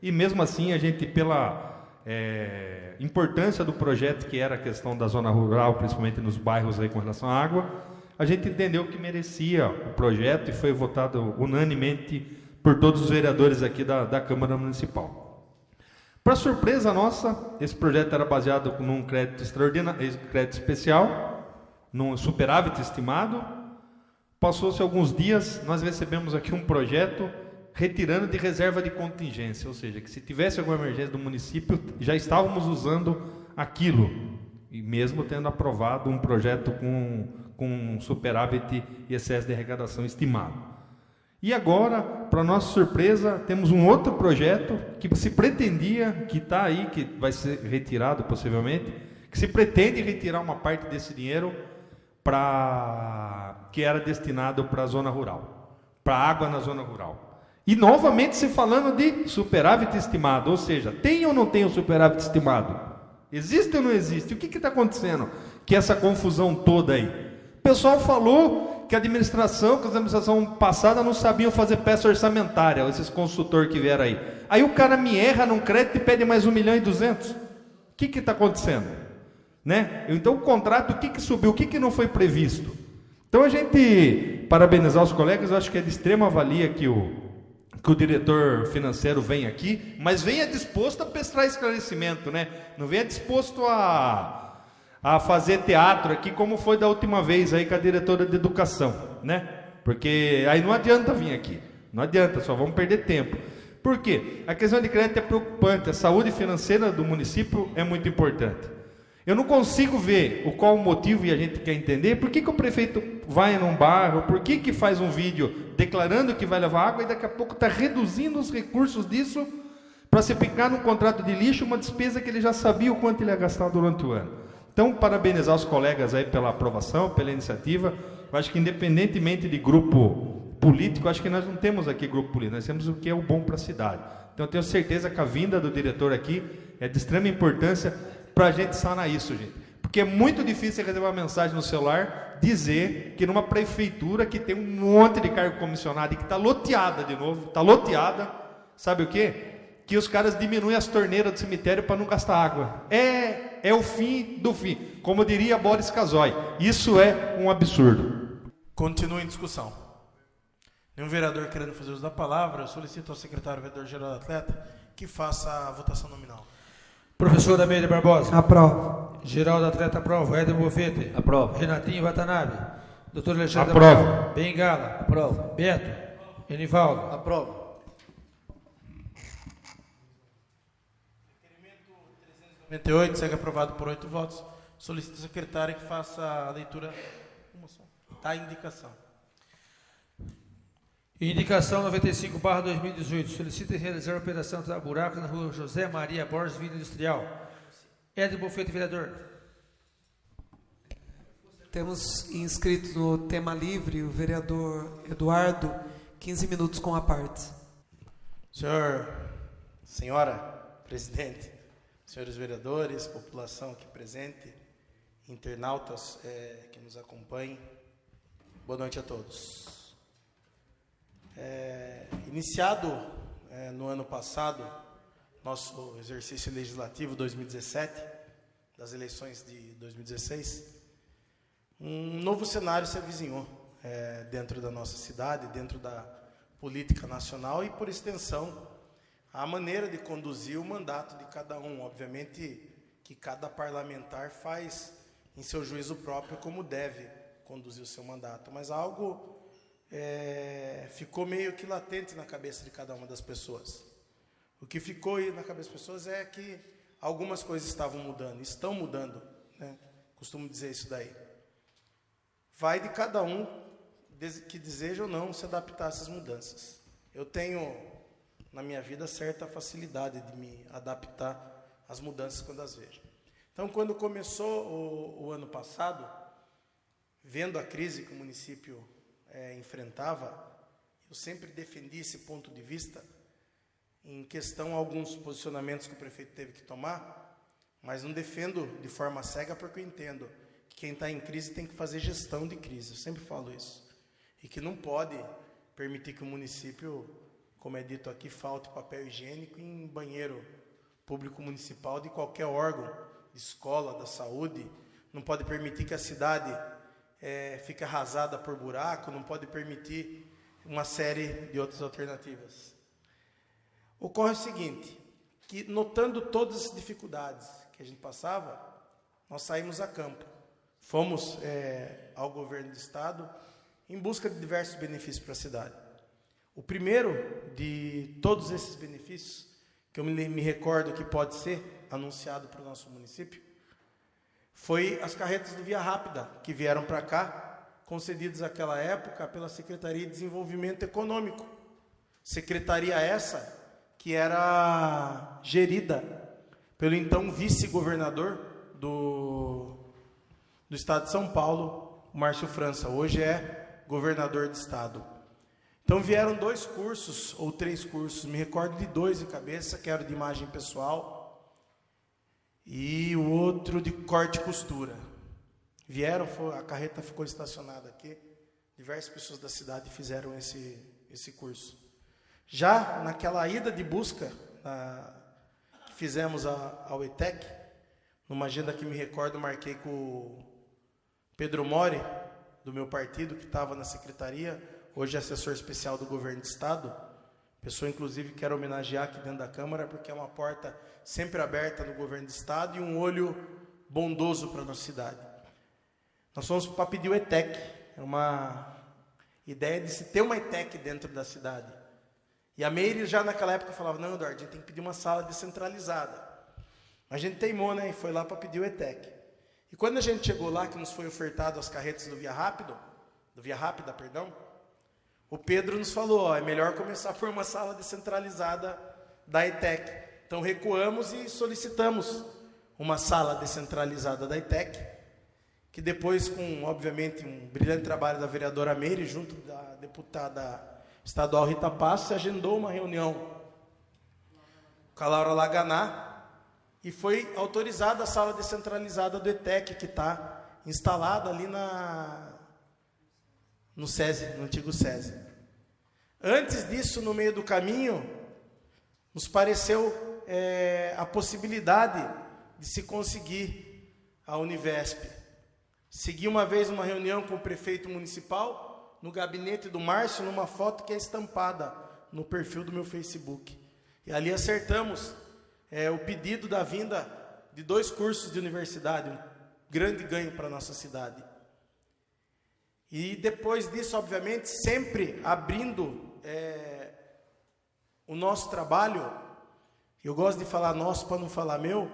E mesmo assim a gente, pela importância do projeto, que era a questão da zona rural, principalmente nos bairros aí com relação à água, a gente entendeu que merecia o projeto e foi votado unanimemente por todos os vereadores aqui da Câmara Municipal. Para surpresa nossa, esse projeto era baseado num crédito extraordinário, crédito especial, num superávit estimado. Passou-se alguns dias, nós recebemos aqui um projeto retirando de reserva de contingência, ou seja, que se tivesse alguma emergência do município, já estávamos usando aquilo, e mesmo tendo aprovado um projeto com superávit e excesso de arrecadação estimado. E agora, para nossa surpresa, temos um outro projeto que se pretendia, que está aí, que vai ser retirado possivelmente, que se pretende retirar uma parte desse dinheiro que era destinado para a zona rural, para a água na zona rural. E novamente se falando de superávit estimado, ou seja, tem ou não tem o superávit estimado? Existe ou não existe? O que está acontecendo? Que essa confusão toda aí. O pessoal falou que a administração passada não sabiam fazer peça orçamentária, esses consultores que vieram aí. Aí o cara me erra num crédito e pede mais 1.200.000. O que está acontecendo? Né? Então o contrato, o que subiu, o que não foi previsto? Então a gente, parabenizar os colegas, eu acho que é de extrema valia que que o diretor financeiro venha aqui, mas venha disposto a prestar esclarecimento, né? Não venha disposto a fazer teatro aqui, como foi da última vez aí com a diretora de educação, né? Porque aí não adianta vir aqui, não adianta, só vamos perder tempo. Por quê? A questão de crédito é preocupante, a saúde financeira do município é muito importante. Eu não consigo ver qual o motivo, e a gente quer entender, por que o prefeito vai num bairro, por que faz um vídeo declarando que vai levar água e daqui a pouco está reduzindo os recursos disso para se aplicar num contrato de lixo, uma despesa que ele já sabia o quanto ele ia gastar durante o ano. Então, parabenizar os colegas aí pela aprovação, pela iniciativa. Eu acho que independentemente de grupo político, acho que nós não temos aqui grupo político, nós temos o que é o bom para a cidade. Então, eu tenho certeza que a vinda do diretor aqui é de extrema importância para a gente sanar isso, gente. Porque é muito difícil receber uma mensagem no celular dizer que numa prefeitura que tem um monte de cargo comissionado e que está loteada de novo, está loteada, sabe o quê? Que os caras diminuem as torneiras do cemitério para não gastar água. É o fim do fim. Como diria Boris Casoy, isso é um absurdo. Continua em discussão. Nenhum vereador querendo fazer uso da palavra, eu solicito ao secretário vereador-geral do Atleta que faça a votação nominal. Professor Amélia Barbosa. Aprova. Geraldo Atleta aprova. Éder Bofete. Aprova. Renatinho Watanabe. Doutor Alexandre Aprova. Amaral. Bengala. Aprova. Beto. Enivaldo. Aprovo. Requerimento 398 segue aprovado por 8 votos. Solicito ao secretário que faça a leitura da indicação. Indicação 95/2018. Solicita realizar a operação tapa-buraco na rua José Maria Borges, Vila Industrial. Éder Bofete, vereador. Temos inscrito no tema livre o vereador Eduardo, 15 minutos com a parte. Senhora presidente, senhores vereadores, população aqui presente, internautas que nos acompanhem, boa noite a todos. Iniciado no ano passado, nosso exercício legislativo 2017, das eleições de 2016, um novo cenário se avizinhou dentro da nossa cidade, dentro da política nacional e, por extensão, a maneira de conduzir o mandato de cada um. Obviamente que cada parlamentar faz em seu juízo próprio como deve conduzir o seu mandato, mas algo ficou meio que latente na cabeça de cada uma das pessoas. O que ficou aí na cabeça das pessoas é que algumas coisas estavam mudando, estão mudando, né? Costumo dizer isso daí. Vai de cada um que deseja ou não se adaptar a essas mudanças. Eu tenho, na minha vida, certa facilidade de me adaptar às mudanças quando as vejo. Então, quando começou o ano passado, vendo a crise que o município enfrentava, eu sempre defendi esse ponto de vista em questão a alguns posicionamentos que o prefeito teve que tomar, mas não defendo de forma cega porque eu entendo que quem está em crise tem que fazer gestão de crise, eu sempre falo isso, e que não pode permitir que o município, como é dito aqui, falte papel higiênico em banheiro público municipal de qualquer órgão, de escola, da saúde, não pode permitir que a cidade fica arrasada por buraco, não pode permitir uma série de outras alternativas. Ocorre o seguinte, que notando todas as dificuldades que a gente passava, nós saímos a campo. Fomos ao governo do estado em busca de diversos benefícios para a cidade. O primeiro de todos esses benefícios, que eu me recordo que pode ser anunciado para o nosso município, foi as carretas do Via Rápida, que vieram para cá, concedidas naquela época pela Secretaria de Desenvolvimento Econômico. Secretaria essa que era gerida pelo então vice-governador do estado de São Paulo, Márcio França. Hoje é governador de estado. Então vieram 2 cursos, ou 3 cursos, me recordo de 2 de cabeça, que era de imagem pessoal, e o outro de corte e costura. Vieram, a carreta ficou estacionada aqui, diversas pessoas da cidade fizeram esse curso. Já naquela ida de busca que fizemos ao ETEC, numa agenda que me recordo, marquei com o Pedro Mori, do meu partido, que estava na secretaria, hoje é assessor especial do governo do estado, A pessoa, inclusive, quer homenagear aqui dentro da Câmara, porque é uma porta sempre aberta no governo do Estado e um olho bondoso para a nossa cidade. Nós fomos para pedir o ETEC, é uma ideia de se ter uma ETEC dentro da cidade. E a Meire já naquela época falava, não, Eduardo, a gente tem que pedir uma sala descentralizada. A gente teimou, né, e foi lá para pedir o ETEC. E quando a gente chegou lá, que nos foi ofertado as carretas do Via Rápida, o Pedro nos falou, ó, é melhor começar por uma sala descentralizada da ETEC. Então recuamos e solicitamos uma sala descentralizada da ETEC, que depois, com, obviamente, um brilhante trabalho da vereadora Meire, junto da deputada estadual Rita Passo, se agendou uma reunião com a Laura Laganá, e foi autorizada a sala descentralizada do ETEC, que está instalada ali no SESI, no antigo SESI. Antes disso, no meio do caminho, nos pareceu a possibilidade de se conseguir a Univesp. Segui uma vez uma reunião com o prefeito municipal, no gabinete do Márcio, numa foto que é estampada no perfil do meu Facebook. E ali acertamos o pedido da vinda de 2 cursos de universidade, um grande ganho para a nossa cidade. E depois disso, obviamente, sempre abrindo o nosso trabalho, eu gosto de falar nosso para não falar meu,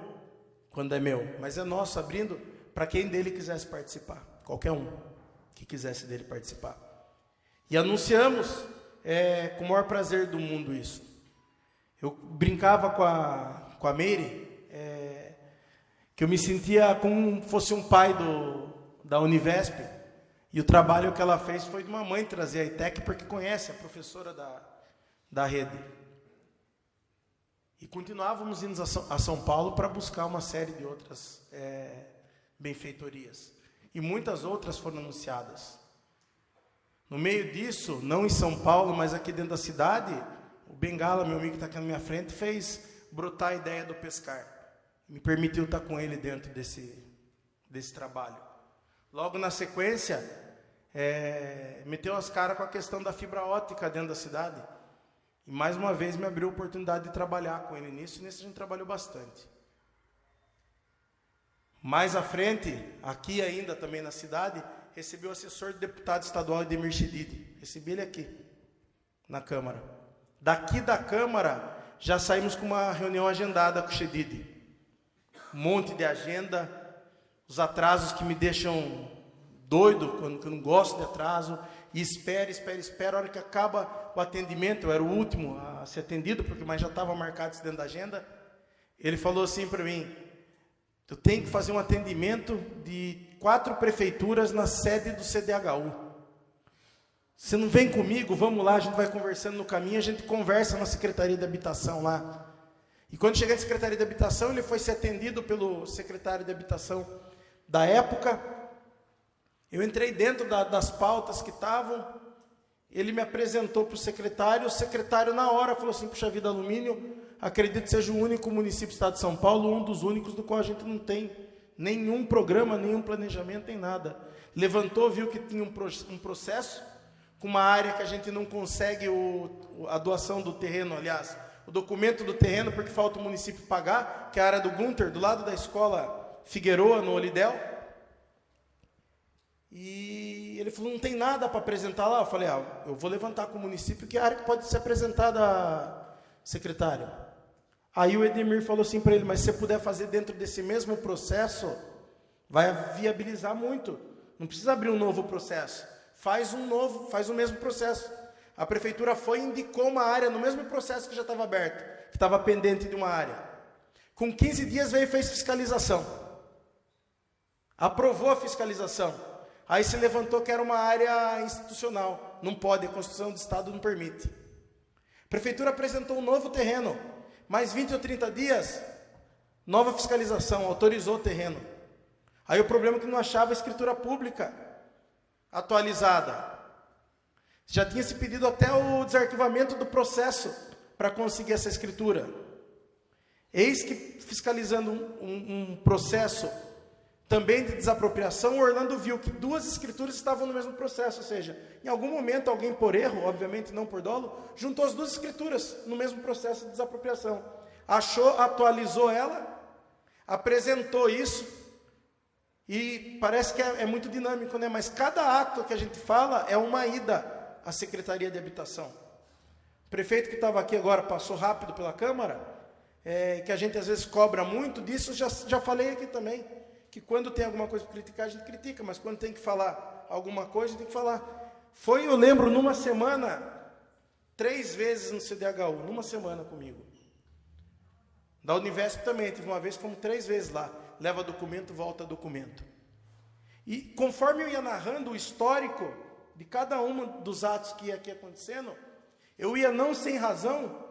quando é meu, mas é nosso, abrindo para quem dele quisesse participar, qualquer um que quisesse dele participar. E anunciamos com o maior prazer do mundo isso. Eu brincava com a Meire, que eu me sentia como fosse um pai da Univesp, e o trabalho que ela fez foi de uma mãe trazer a ETEC, porque conhece a professora da rede. E continuávamos indo a São Paulo para buscar uma série de outras benfeitorias. E muitas outras foram anunciadas. No meio disso, não em São Paulo, mas aqui dentro da cidade, o Bengala, meu amigo que está aqui na minha frente, fez brotar a ideia do pescar. Me permitiu estar com ele dentro desse trabalho. Logo na sequência, meteu as caras com a questão da fibra óptica dentro da cidade. E mais uma vez me abriu a oportunidade de trabalhar com ele nisso, e nisso a gente trabalhou bastante. Mais à frente, aqui ainda também na cidade, recebi o assessor do deputado estadual Edemir Chedid. Recebi ele aqui, na Câmara. Daqui da Câmara, já saímos com uma reunião agendada com o Chedid. Um monte de agenda, os atrasos que me deixam doido, quando eu não gosto de atraso, e espera. A hora que acaba o atendimento, eu era o último a ser atendido, mas já estava marcado isso dentro da agenda. Ele falou assim para mim, tu tem que fazer um atendimento de 4 prefeituras na sede do CDHU. Você não vem comigo? Vamos lá, a gente vai conversando no caminho, a gente conversa na Secretaria de Habitação lá. E quando cheguei na Secretaria de Habitação, ele foi ser atendido pelo secretário de Habitação da época. Eu entrei dentro das pautas que estavam, ele me apresentou para o secretário na hora falou assim, puxa vida, Alumínio, acredito que seja o único município do estado de São Paulo, um dos únicos do qual a gente não tem nenhum programa, nenhum planejamento, nem nada. Levantou, viu que tinha um processo, com uma área que a gente não consegue a doação do terreno, aliás, o documento do terreno, porque falta o município pagar, que é a área do Gunter, do lado da escola Figueroa, no Olidel. E ele falou, não tem nada para apresentar lá. Eu falei, eu vou levantar com o município, que é a área que pode ser apresentada, secretário. Aí o Edemir falou assim para ele, mas se você puder fazer dentro desse mesmo processo, vai viabilizar muito. Não precisa abrir um novo processo. Faz o mesmo processo. A prefeitura foi e indicou uma área no mesmo processo que já estava aberto, que estava pendente de uma área. Com 15 dias veio e fez fiscalização. Aprovou a fiscalização. Aí se levantou que era uma área institucional. Não pode, a Constituição do Estado não permite. A prefeitura apresentou um novo terreno. Mais 20 ou 30 dias, nova fiscalização, autorizou o terreno. Aí o problema é que não achava a escritura pública atualizada. Já tinha se pedido até o desarquivamento do processo para conseguir essa escritura. Eis que, fiscalizando um processo também de desapropriação, o Orlando viu que duas escrituras estavam no mesmo processo, ou seja, em algum momento alguém por erro, obviamente não por dolo, juntou as duas escrituras no mesmo processo de desapropriação. Achou, atualizou ela, apresentou isso, e parece que é muito dinâmico, né? Mas cada ato que a gente fala é uma ida à Secretaria de Habitação. O prefeito que estava aqui agora passou rápido pela Câmara, que a gente às vezes cobra muito disso, já falei aqui também, que quando tem alguma coisa para criticar, a gente critica, mas quando tem que falar alguma coisa, a gente tem que falar. Eu lembro, numa semana, 3 vezes no CDHU, numa semana comigo. Da Univesp também, teve uma vez, fomos 3 vezes lá. Leva documento, volta documento. E conforme eu ia narrando o histórico de cada um dos atos que ia aqui acontecendo, eu ia não sem razão,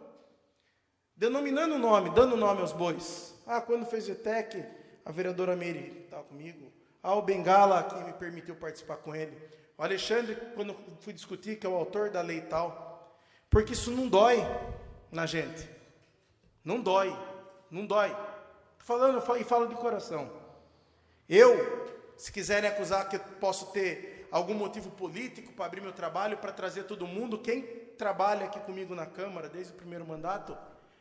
denominando o nome, dando nome aos bois. Quando fez o ETEC, a vereadora Meire estava comigo. O Bengala, que me permitiu participar com ele. O Alexandre, quando fui discutir, que é o autor da lei e tal. Porque isso não dói na gente. Não dói. Não dói. Estou falando e falo de coração. Se quiserem acusar que eu posso ter algum motivo político para abrir meu trabalho, para trazer todo mundo, quem trabalha aqui comigo na Câmara, desde o primeiro mandato,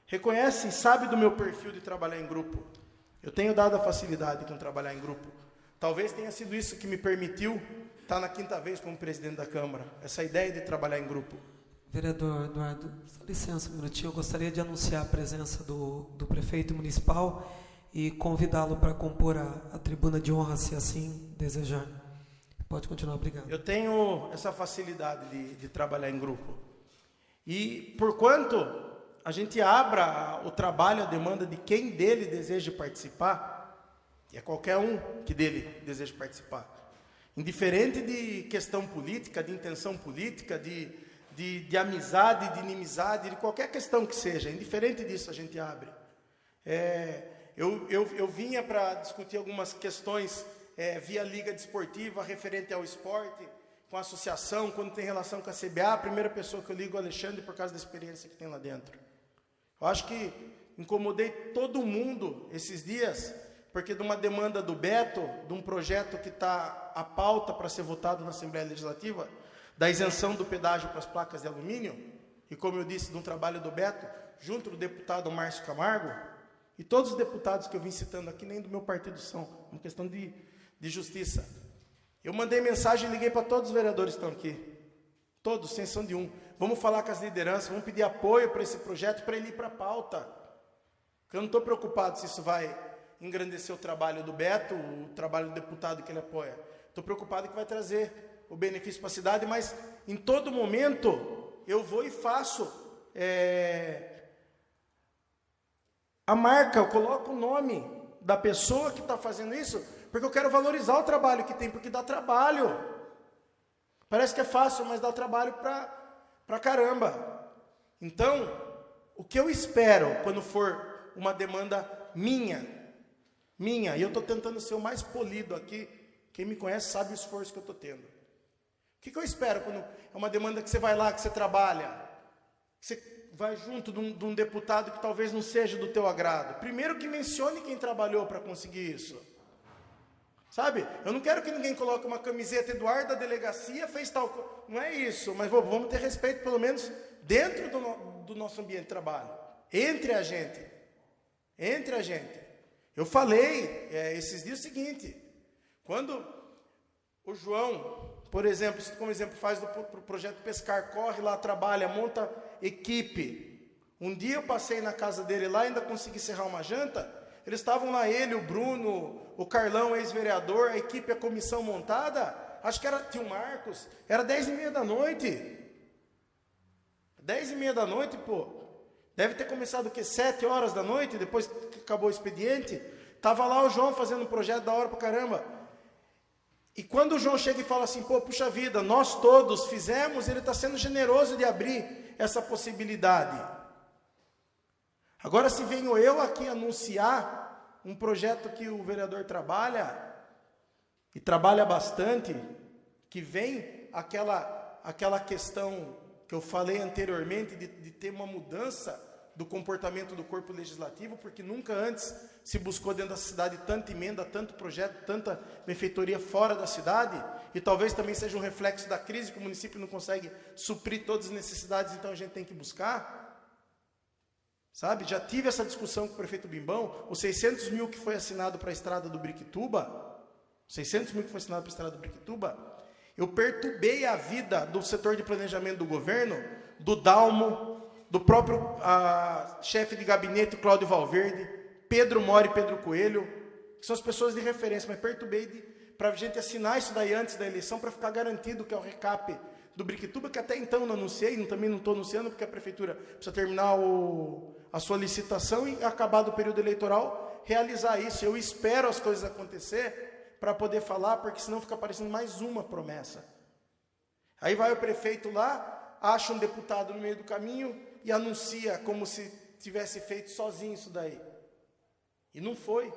reconhece e sabe do meu perfil de trabalhar em grupo. Eu tenho dado a facilidade com trabalhar em grupo. Talvez tenha sido isso que me permitiu estar na 5ª vez como presidente da Câmara. Essa ideia de trabalhar em grupo. Vereador Eduardo, só licença um minutinho. Eu gostaria de anunciar a presença do prefeito municipal e convidá-lo para compor a tribuna de honra, se assim desejar. Pode continuar, obrigado. Eu tenho essa facilidade de trabalhar em grupo. E por quanto a gente abra o trabalho, a demanda de quem dele deseja participar, e é qualquer um que dele deseja participar, indiferente de questão política, de intenção política, de amizade, de inimizade, de qualquer questão que seja, indiferente disso a gente abre. Eu vinha para discutir algumas questões via Liga Desportiva, referente ao esporte, com a associação, quando tem relação com a CBA, a primeira pessoa que eu ligo é o Alexandre, por causa da experiência que tem lá dentro. Eu acho que incomodei todo mundo esses dias, porque de uma demanda do Beto, de um projeto que está à pauta para ser votado na Assembleia Legislativa, da isenção do pedágio para as placas de alumínio, e como eu disse, de um trabalho do Beto, junto do deputado Márcio Camargo, e todos os deputados que eu vim citando aqui, nem do meu partido são, uma questão de justiça. Eu mandei mensagem e liguei para todos os vereadores que estão aqui, todos, sem exceção de um. Vamos falar com as lideranças, vamos pedir apoio para esse projeto, para ele ir para a pauta. Porque eu não estou preocupado se isso vai engrandecer o trabalho do Beto, o trabalho do deputado que ele apoia. Estou preocupado que vai trazer o benefício para a cidade, mas em todo momento eu vou e faço a marca, eu coloco o nome da pessoa que está fazendo isso, porque eu quero valorizar o trabalho que tem, porque dá trabalho. Parece que é fácil, mas dá trabalho para caramba. Então, o que eu espero quando for uma demanda minha, e eu estou tentando ser o mais polido aqui, quem me conhece sabe o esforço que eu estou tendo. O que eu espero quando é uma demanda que você vai lá, que você trabalha, que você vai junto de um deputado que talvez não seja do teu agrado? Primeiro que mencione quem trabalhou para conseguir isso. Sabe? Eu não quero que ninguém coloque uma camiseta, Eduardo da delegacia fez tal coisa. Não é isso, mas vamos ter respeito pelo menos dentro do nosso ambiente de trabalho. Entre a gente. Eu falei esses dias o seguinte, quando o João, por exemplo, como exemplo faz do projeto Pescar, corre lá, trabalha, monta equipe. Um dia eu passei na casa dele lá, ainda consegui serrar uma janta. Eles estavam lá, ele, o Bruno, o Carlão, ex-vereador, a equipe, a comissão montada. Acho que tinha o Marcos, era 10h30 da noite. 10h30 da noite, pô. Deve ter começado o quê? 7 horas da noite, depois que acabou o expediente. Tava lá o João fazendo um projeto da hora pra caramba. E quando o João chega e fala assim, pô, puxa vida, nós todos fizemos, ele está sendo generoso de abrir essa possibilidade. Agora, se venho eu aqui anunciar um projeto que o vereador trabalha, e trabalha bastante, que vem aquela questão que eu falei anteriormente, de ter uma mudança do comportamento do corpo legislativo, porque nunca antes se buscou dentro da cidade tanta emenda, tanto projeto, tanta benfeitoria fora da cidade, e talvez também seja um reflexo da crise, que o município não consegue suprir todas as necessidades, então a gente tem que buscar. Sabe, já tive essa discussão com o prefeito Bimbão, os 600 mil que foi assinado para a estrada do Briquituba, 600 mil que foi assinado para a estrada do Briquituba, eu perturbei a vida do setor de planejamento do governo, do Dalmo, do próprio chefe de gabinete, Cláudio Valverde, Pedro Mori e Pedro Coelho, que são as pessoas de referência, mas perturbei para a gente assinar isso daí antes da eleição, para ficar garantido que é o recap do Briquituba, que até então não anunciei, também não estou anunciando, porque a prefeitura precisa terminar a sua licitação e, acabado o período eleitoral, realizar isso. Eu espero as coisas acontecer para poder falar, porque senão fica parecendo mais uma promessa. Aí vai o prefeito lá, acha um deputado no meio do caminho e anuncia como se tivesse feito sozinho isso daí. E não foi.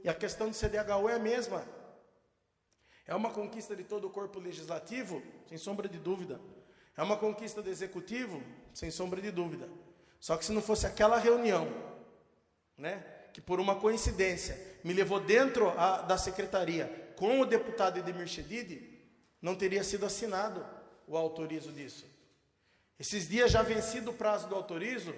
E a questão do CDHU é a mesma. É uma conquista de todo o corpo legislativo, sem sombra de dúvida. É uma conquista do executivo, sem sombra de dúvida. Só que se não fosse aquela reunião, né, que por uma coincidência me levou dentro da secretaria com o deputado Edmir Chedid, não teria sido assinado o autorizo disso. Esses dias, já vencido o prazo do autorizo,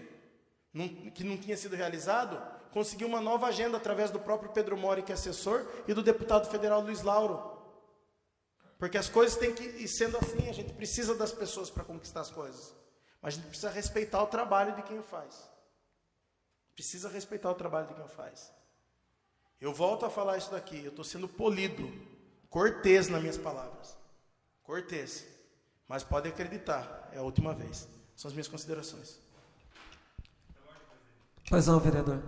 que não tinha sido realizado, consegui uma nova agenda através do próprio Pedro Mori, que é assessor, e do deputado federal Luiz Lauro. Porque as coisas têm que ir sendo assim, a gente precisa das pessoas para conquistar as coisas. Mas a gente precisa respeitar o trabalho de quem o faz. Precisa respeitar o trabalho de quem o faz. Eu volto a falar isso daqui, eu estou sendo polido, cortês nas minhas palavras. Cortês. Mas pode acreditar, é a última vez. São as minhas considerações. Pois não, vereador.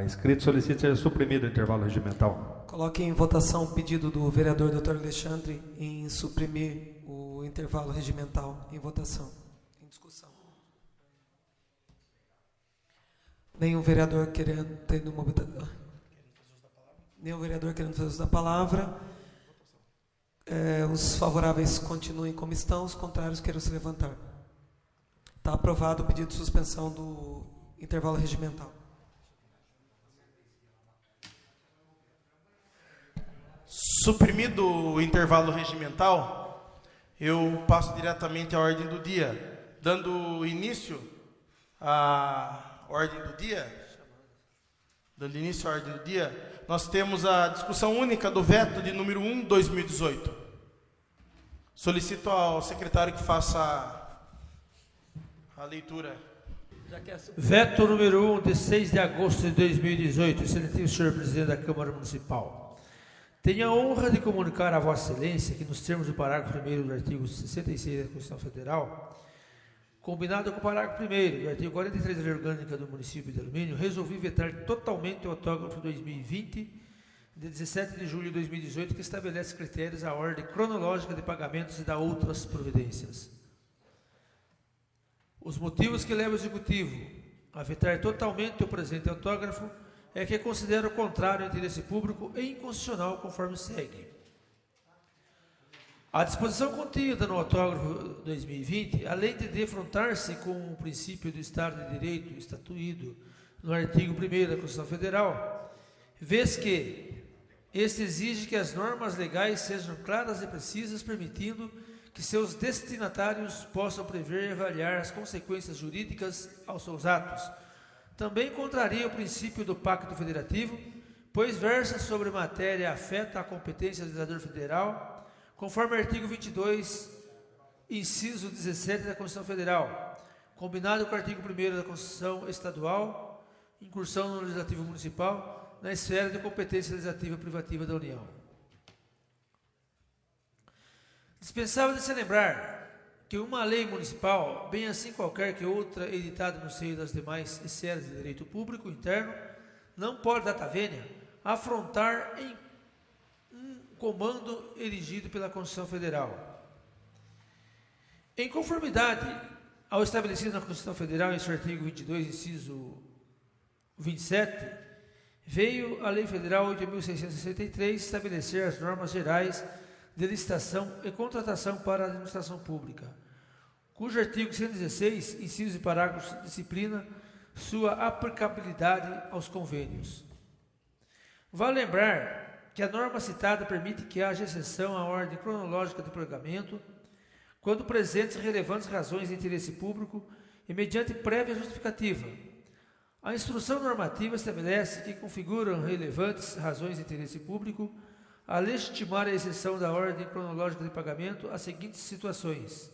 Inscrito solicita ser suprimido o intervalo regimental. Coloque em votação o pedido do vereador Dr. Alexandre em suprimir o intervalo regimental. Em votação. Em discussão. Nenhum vereador querendo ter uma... Nenhum vereador querendo fazer uso da palavra. Os favoráveis continuem como estão, os contrários queiram se levantar. Está aprovado o pedido de suspensão do intervalo regimental. Suprimido o intervalo regimental, eu passo diretamente à ordem do dia. Dando início à ordem do dia, nós temos a discussão única do veto de número 1/2018. Solicito ao secretário que faça a leitura. Veto número 1, de 6 de agosto de 2018. Excelentíssimo senhor presidente da Câmara Municipal. Tenho a honra de comunicar a Vossa Excelência que, nos termos do parágrafo 1º do artigo 66 da Constituição Federal, combinado com o parágrafo 1º do artigo 43 da Lei Orgânica do Município de Alumínio, resolvi vetar totalmente o autógrafo 2020, de 17 de julho de 2018, que estabelece critérios à ordem cronológica de pagamentos e da outras providências. Os motivos que levam o Executivo a vetar totalmente o presente autógrafo é que considero contrário ao interesse público e inconstitucional, conforme segue. A disposição contida no autógrafo 2020, além de defrontar-se com o princípio do Estado de Direito estatuído no artigo 1º da Constituição Federal, vez que este exige que as normas legais sejam claras e precisas, permitindo que seus destinatários possam prever e avaliar as consequências jurídicas aos seus atos. Também contraria o princípio do Pacto Federativo, pois versa sobre matéria afeta a competência do legislador federal, conforme o artigo 22, inciso 17 da Constituição Federal, combinado com o artigo 1º da Constituição Estadual, incursão no Legislativo Municipal, na esfera de competência legislativa privativa da União. Dispensável de se lembrar que uma lei municipal, bem assim qualquer que outra editada no seio das demais esferas de direito público interno, não pode, data vênia, afrontar em um comando erigido pela Constituição Federal. Em conformidade ao estabelecido na Constituição Federal, em seu artigo 22, inciso 27, veio a Lei Federal 8.663 estabelecer as normas gerais de licitação e contratação para a administração pública. cujo artigo 116, incisos e parágrafos, disciplina sua aplicabilidade aos convênios. Vale lembrar que a norma citada permite que haja exceção à ordem cronológica de pagamento quando presentes relevantes razões de interesse público e mediante prévia justificativa. A instrução normativa estabelece que configuram relevantes razões de interesse público a legitimar a exceção da ordem cronológica de pagamento às seguintes situações: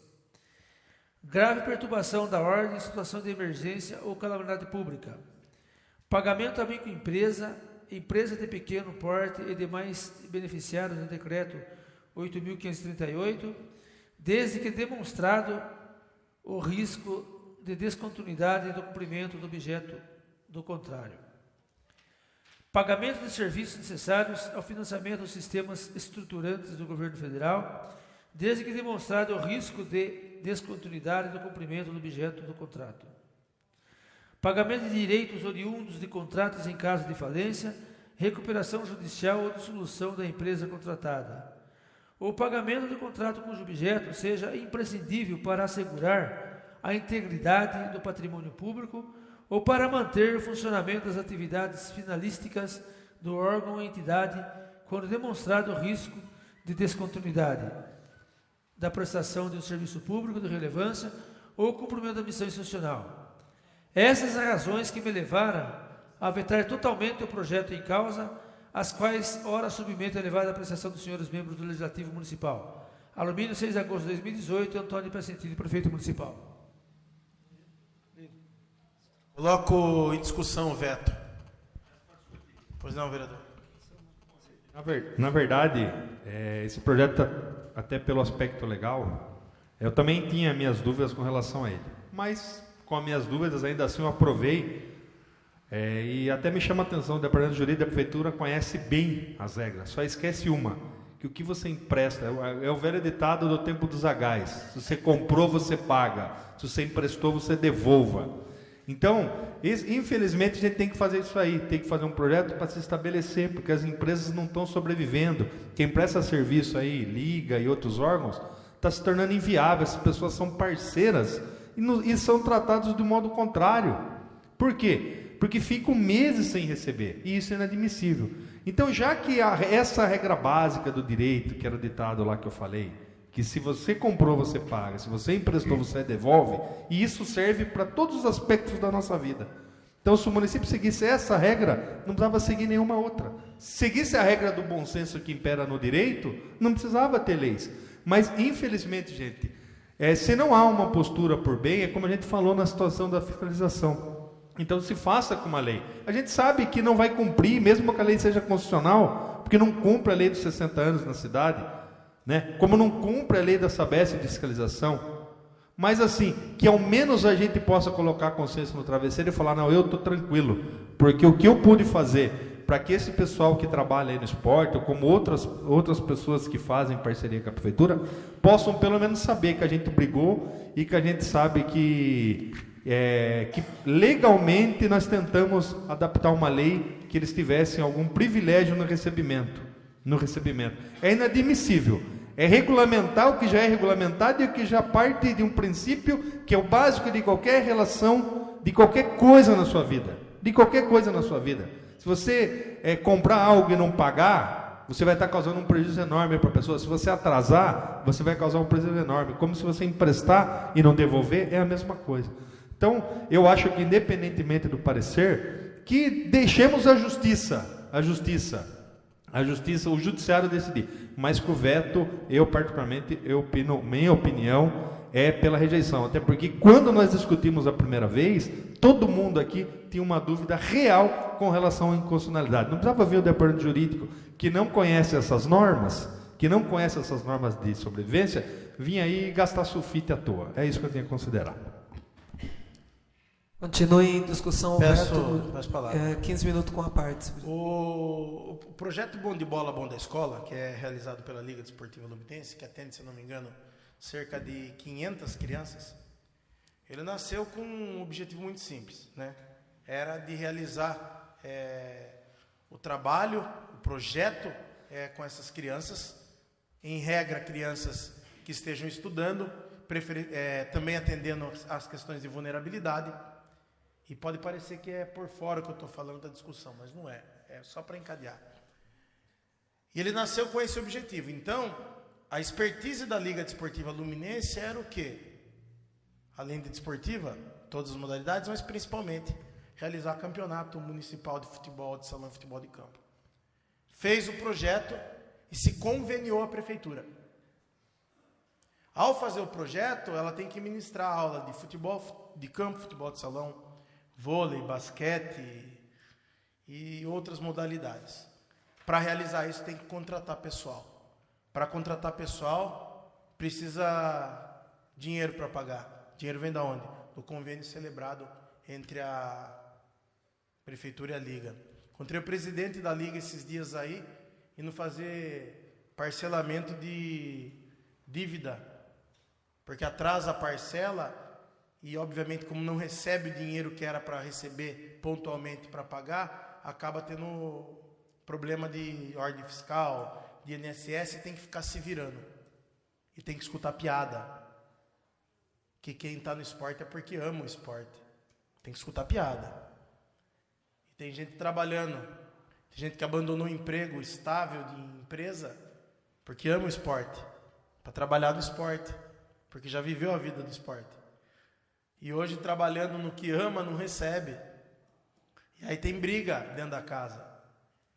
grave perturbação da ordem em situação de emergência ou calamidade pública, pagamento a microempresa, empresa de pequeno porte e demais beneficiários do decreto 8.538, desde que demonstrado o risco de descontinuidade do cumprimento do objeto do contrário. Pagamento de serviços necessários ao financiamento dos sistemas estruturantes do governo federal, desde que demonstrado o risco de descontinuidade do cumprimento do objeto do contrato. Pagamento de direitos oriundos de contratos em caso de falência, recuperação judicial ou dissolução da empresa contratada. O pagamento do contrato cujo objeto seja imprescindível para assegurar a integridade do patrimônio público ou para manter o funcionamento das atividades finalísticas do órgão ou entidade, quando demonstrado o risco de descontinuidade da prestação de um serviço público de relevância ou cumprimento da missão institucional. Essas as razões que me levaram a vetar totalmente o projeto em causa, as quais ora submeto a elevada apreciação dos senhores membros do Legislativo Municipal. Alumínio, 6 de agosto de 2018, Antônio Piacentini, prefeito municipal. Coloco em discussão o veto. Pois não, vereador. Na verdade, esse projeto, até pelo aspecto legal, eu também tinha minhas dúvidas com relação a ele. Mas, com as minhas dúvidas, ainda assim eu aprovei. E até me chama a atenção, o Departamento Jurídico da Prefeitura conhece bem as regras. Só esquece uma, que o que você empresta, é o velho ditado do tempo dos agais. Se você comprou, você paga. Se você emprestou, você devolva. Então, infelizmente, a gente tem que fazer isso aí, tem que fazer um projeto para se estabelecer, porque as empresas não estão sobrevivendo. Quem presta serviço aí, Liga e outros órgãos, está se tornando inviável. Essas pessoas são parceiras e são tratados de modo contrário. Por quê? Porque ficam meses sem receber, e isso é inadmissível. Então, já que essa regra básica do direito, que era o ditado lá que eu falei, que se você comprou, você paga, se você emprestou, você devolve, e isso serve para todos os aspectos da nossa vida. Então, se o município seguisse essa regra, não precisava seguir nenhuma outra. Se seguisse a regra do bom senso que impera no direito, não precisava ter leis. Mas, infelizmente, gente, se não há uma postura por bem, é como a gente falou na situação da fiscalização. Então, se faça com uma lei. A gente sabe que não vai cumprir, mesmo que a lei seja constitucional, porque não cumpre a lei dos 60 anos na cidade, né? Como não cumpre a lei da Sabesp de fiscalização. Mas assim, que ao menos a gente possa colocar a consciência no travesseiro e falar, não, eu estou tranquilo, porque o que eu pude fazer para que esse pessoal que trabalha aí no esporte, ou como outras pessoas que fazem parceria com a prefeitura, possam pelo menos saber que a gente brigou e que a gente sabe que legalmente nós tentamos adaptar uma lei que eles tivessem algum privilégio no recebimento. É inadmissível. É regulamentar o que já é regulamentado e o que já parte de um princípio que é o básico de qualquer relação, de qualquer coisa na sua vida. Se você comprar algo e não pagar, você vai estar causando um prejuízo enorme para a pessoa. Se você atrasar, você vai causar um prejuízo enorme. Como se você emprestar e não devolver, é a mesma coisa. Então, eu acho que independentemente do parecer, que deixemos a justiça, o judiciário decidir. Mas com o veto, eu particularmente, minha opinião é pela rejeição. Até porque quando nós discutimos a primeira vez, todo mundo aqui tinha uma dúvida real com relação à inconstitucionalidade. Não precisava ver o departamento jurídico que não conhece essas normas, de sobrevivência, vinha aí gastar sulfite à toa. É isso que eu tenho que considerar. Continue em discussão, Peço 15 minutos com a parte. O projeto Bom de Bola, Bom da Escola, que é realizado pela Liga Desportiva Lumidense, que atende, se não me engano, cerca de 500 crianças, ele nasceu com um objetivo muito simples, né? Era de realizar o trabalho, o projeto com essas crianças, em regra, crianças que estejam estudando, também atendendo às questões de vulnerabilidade. E pode parecer que é por fora que eu estou falando da discussão, mas não é. É só para encadear. E ele nasceu com esse objetivo. Então, a expertise da Liga Desportiva Luminense era o quê? Além de desportiva, todas as modalidades, mas principalmente realizar campeonato municipal de futebol, de salão de futebol de campo. Fez o projeto e se conveniou à prefeitura. Ao fazer o projeto, ela tem que ministrar aula de futebol de campo, futebol de salão, vôlei, basquete e outras modalidades. Para realizar isso, tem que contratar pessoal. Para contratar pessoal, precisa dinheiro para pagar. Dinheiro vem da onde? Do convênio celebrado entre a prefeitura e a Liga. Encontrei o presidente da Liga esses dias aí, indo fazer parcelamento de dívida, porque atrasa a parcela e, obviamente, como não recebe o dinheiro que era para receber pontualmente para pagar, acaba tendo problema de ordem fiscal, de INSS, e tem que ficar se virando. E tem que escutar piada. Que quem está no esporte é porque ama o esporte. Tem que escutar piada. E tem gente trabalhando. Tem gente que abandonou um emprego estável de empresa porque ama o esporte. Para trabalhar no esporte. Porque já viveu a vida do esporte. E hoje, trabalhando no que ama, não recebe. E aí tem briga dentro da casa.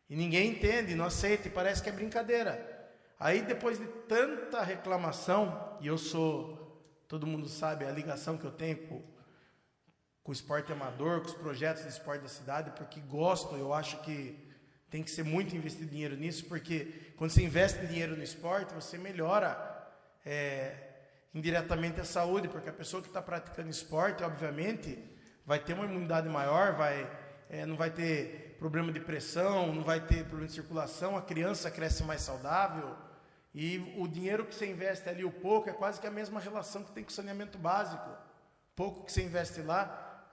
E ninguém entende, não aceita, e parece que é brincadeira. Aí, depois de tanta reclamação, e todo mundo sabe a ligação que eu tenho com o esporte amador, com os projetos de esporte da cidade, porque gosto, eu acho que tem que ser muito investido dinheiro nisso, porque quando você investe dinheiro no esporte, você melhora indiretamente a saúde, porque a pessoa que está praticando esporte, obviamente, vai ter uma imunidade maior, não vai ter problema de pressão, não vai ter problema de circulação, a criança cresce mais saudável, e o dinheiro que você investe ali, o pouco, é quase que a mesma relação que tem com o saneamento básico. Pouco que você investe lá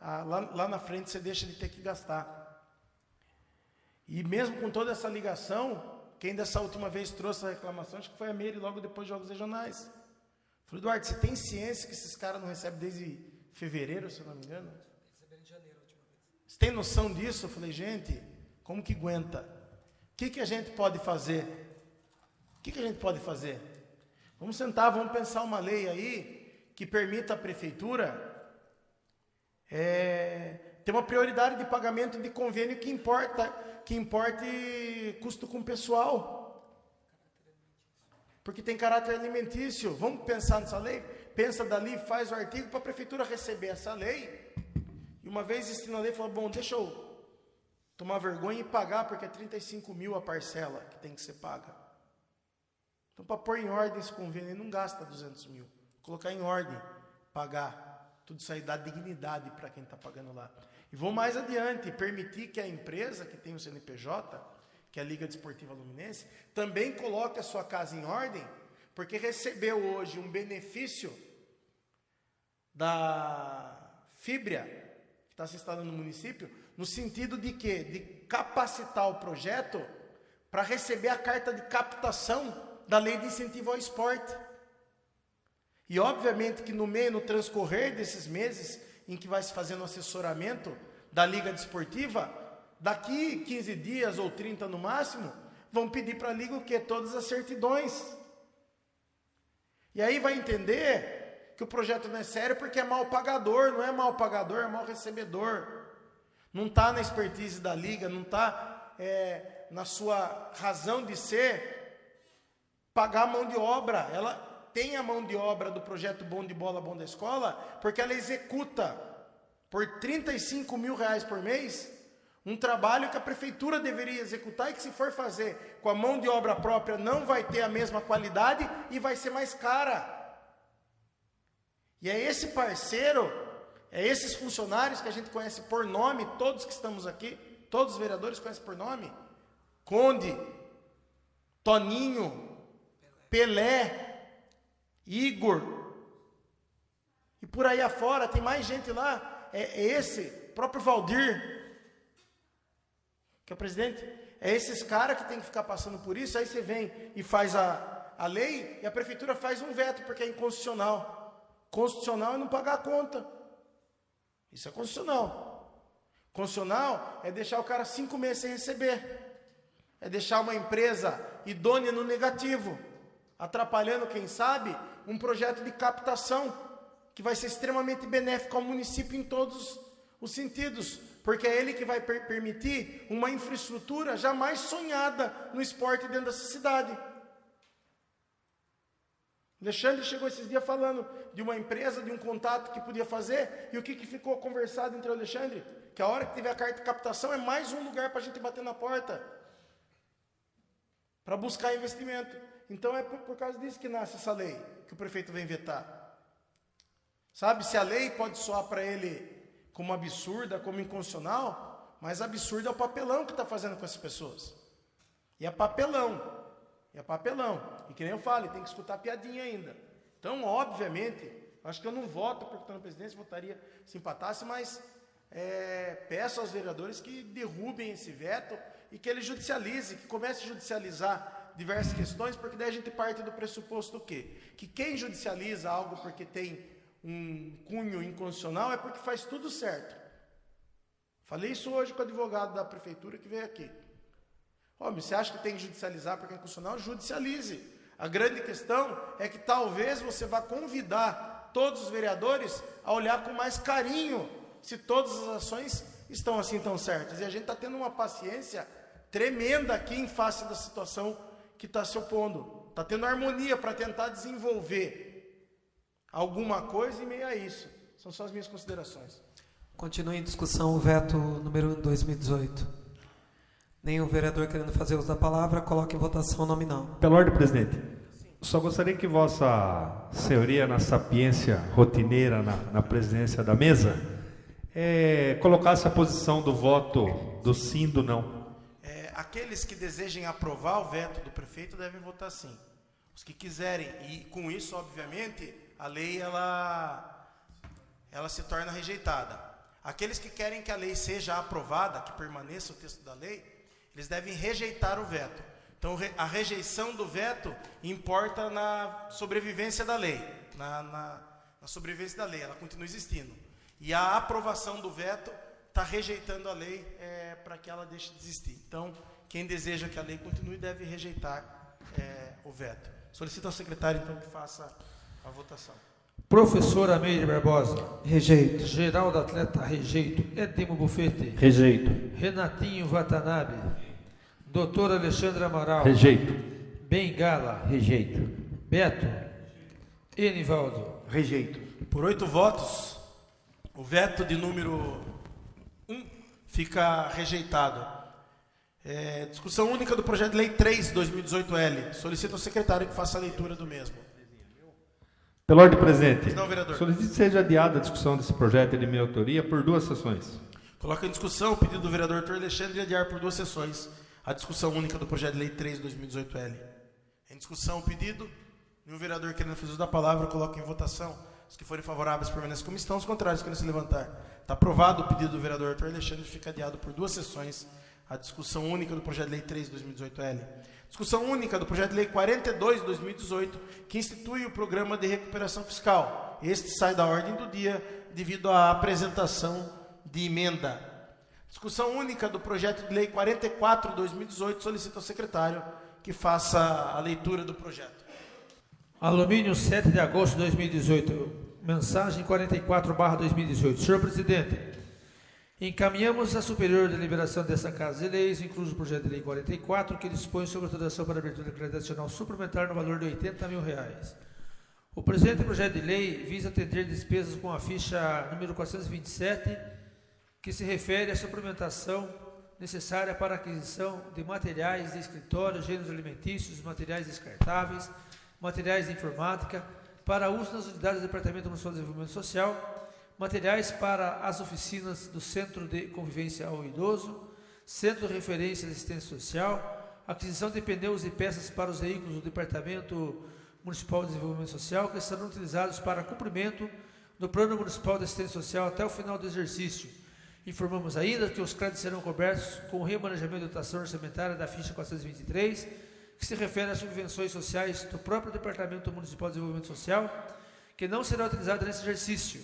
na frente você deixa de ter que gastar. E mesmo com toda essa ligação, quem dessa última vez trouxe a reclamação, acho que foi a Meire, logo depois dos Jogos Regionais. Falei, Eduardo, você tem ciência que esses caras não recebem desde fevereiro, se eu não me engano? Receberam em janeiro a última vez. Você tem noção disso? Eu falei, gente, como que aguenta? O que a gente pode fazer? O que a gente pode fazer? Vamos sentar, vamos pensar uma lei aí que permita à prefeitura ter uma prioridade de pagamento de convênio que importe custo com pessoal. Porque tem caráter alimentício. Vamos pensar nessa lei? Pensa dali, faz o artigo para a prefeitura receber essa lei. E uma vez existindo a lei, falou, bom, deixa eu tomar vergonha e pagar, porque é 35 mil a parcela que tem que ser paga. Então, para pôr em ordem esse convênio, não gasta 200 mil. Colocar em ordem, pagar. Tudo isso aí dá dignidade para quem está pagando lá. E vou mais adiante, permitir que a empresa que tem o CNPJ, que é a Liga Desportiva Luminense, também coloque a sua casa em ordem, porque recebeu hoje um benefício da Fibria, que está se instalando no município, no sentido de quê? De capacitar o projeto para receber a carta de captação da Lei de Incentivo ao Esporte. E obviamente que no transcorrer desses meses em que vai se fazendo o assessoramento da Liga Desportiva, daqui 15 dias ou 30 no máximo, vão pedir para a Liga o quê? Todas as certidões. E aí vai entender que o projeto não é sério porque é mal pagador, não é mal pagador, é mal recebedor. Não está na expertise da Liga, não está na sua razão de ser pagar a mão de obra. Ela tem a mão de obra do projeto Bom de Bola, Bom da Escola, porque ela executa por R$35 mil por mês um trabalho que a prefeitura deveria executar e que, se for fazer com a mão de obra própria, não vai ter a mesma qualidade e vai ser mais cara. E é esse parceiro, é esses funcionários que a gente conhece por nome, todos que estamos aqui, todos os vereadores conhecem por nome: Conde, Toninho, Pelé, Igor, e por aí afora, tem mais gente lá, esse próprio Valdir, que é o presidente, é esses caras que tem que ficar passando por isso. Aí você vem e faz a lei, e a prefeitura faz um veto, porque é inconstitucional. Constitucional é não pagar a conta. Isso é constitucional. Constitucional é deixar o cara 5 meses sem receber. É deixar uma empresa idônea no negativo, atrapalhando, quem sabe, um projeto de captação que vai ser extremamente benéfico ao município em todos os sentidos, porque é ele que vai permitir uma infraestrutura jamais sonhada no esporte dentro dessa cidade. Alexandre chegou esses dias falando de uma empresa, de um contato que podia fazer, e o que ficou conversado entre o Alexandre? Que a hora que tiver a carta de captação é mais um lugar para a gente bater na porta, para buscar investimento. Então é por causa disso que nasce essa lei, que o prefeito vem vetar. Sabe, se a lei pode soar para ele como absurda, como inconstitucional, mas absurdo é o papelão que está fazendo com essas pessoas. E é papelão. E que nem eu falo, tem que escutar piadinha ainda. Então, obviamente, acho que eu não voto porque estou na presidência, votaria se empatasse, mas peço aos vereadores que derrubem esse veto e que ele judicialize, que comece a judicializar diversas questões, porque daí a gente parte do pressuposto o quê? Que quem judicializa algo porque tem um cunho inconstitucional é porque faz tudo certo. Falei isso hoje com o advogado da prefeitura que veio aqui. Você acha que tem que judicializar porque é inconstitucional? Judicialize. A grande questão é que talvez você vá convidar todos os vereadores a olhar com mais carinho se todas as ações estão assim tão certas. E a gente está tendo uma paciência tremenda aqui em face da situação que está se opondo. Está tendo harmonia para tentar desenvolver alguma coisa em meio a isso. São só as minhas considerações. Continua em discussão o veto número 1 de 2018. Nenhum vereador querendo fazer uso da palavra, coloque em votação nominal. Pela ordem, presidente. Só gostaria que vossa senhoria, na sapiência rotineira na presidência da mesa, colocasse a posição do voto do sim, do não. Aqueles que desejem aprovar o veto do prefeito devem votar sim. Os que quiserem, e com isso, obviamente, a lei ela se torna rejeitada. Aqueles que querem que a lei seja aprovada, que permaneça o texto da lei, eles devem rejeitar o veto. Então, a rejeição do veto importa na sobrevivência da lei. Na sobrevivência da lei, ela continua existindo. E a aprovação do veto está rejeitando a lei para que ela deixe de existir. Então, quem deseja que a lei continue deve rejeitar o veto. Solicito ao secretário, então, que faça a votação. Professor Ameire Barbosa. Rejeito. Geraldo Atleta, rejeito. Edimo Bufete. Rejeito. Renatinho Watanabe. Doutor Alexandre Amaral. Rejeito. Bengala. Rejeito. Beto. Enivaldo. Rejeito. Por 8 votos, o veto de número 1 fica rejeitado. Discussão única do projeto de lei 3, 2018L. Solicito ao secretário que faça a leitura do mesmo. Pela ordem, presidente. Não, vereador. Solicito que seja adiada a discussão desse projeto de minha autoria por 2 sessões. Coloco em discussão o pedido do vereador Arthur Alexandre de adiar por 2 sessões a discussão única do projeto de lei 3, 2018L. Em discussão o pedido, nenhum vereador querendo fazer uso da palavra, coloco em votação. Os que forem favoráveis permanecem como estão, os contrários querem se levantar. Está aprovado o pedido do vereador Arthur Alexandre, fica adiado por 2 sessões a discussão única do projeto de lei 3, 2018L. Discussão única do projeto de lei 42, 2018, que institui o programa de recuperação fiscal. Este sai da ordem do dia devido à apresentação de emenda. Discussão única do projeto de lei 44, 2018, solicito ao secretário que faça a leitura do projeto. Alumínio, 7 de agosto de 2018. Mensagem 44/2018. Senhor presidente, encaminhamos à Superior Deliberação desta Casa de Leis, incluso o projeto de lei 44, que dispõe sobre autorização para abertura de crédito adicional suplementar no valor de R$80 mil. O presente projeto de lei visa atender despesas com a ficha número 427, que se refere à suplementação necessária para a aquisição de materiais de escritório, gêneros alimentícios, materiais descartáveis, materiais de informática, para uso nas unidades do Departamento Municipal de Desenvolvimento Social, materiais para as oficinas do Centro de Convivência ao Idoso, Centro de Referência de Assistência Social, aquisição de pneus e peças para os veículos do Departamento Municipal de Desenvolvimento Social, que serão utilizados para cumprimento do Plano Municipal de Assistência Social até o final do exercício. Informamos ainda que os créditos serão cobertos com o remanejamento da dotação orçamentária da ficha 423, que se refere às subvenções sociais do próprio Departamento Municipal de Desenvolvimento Social, que não será utilizada nesse exercício,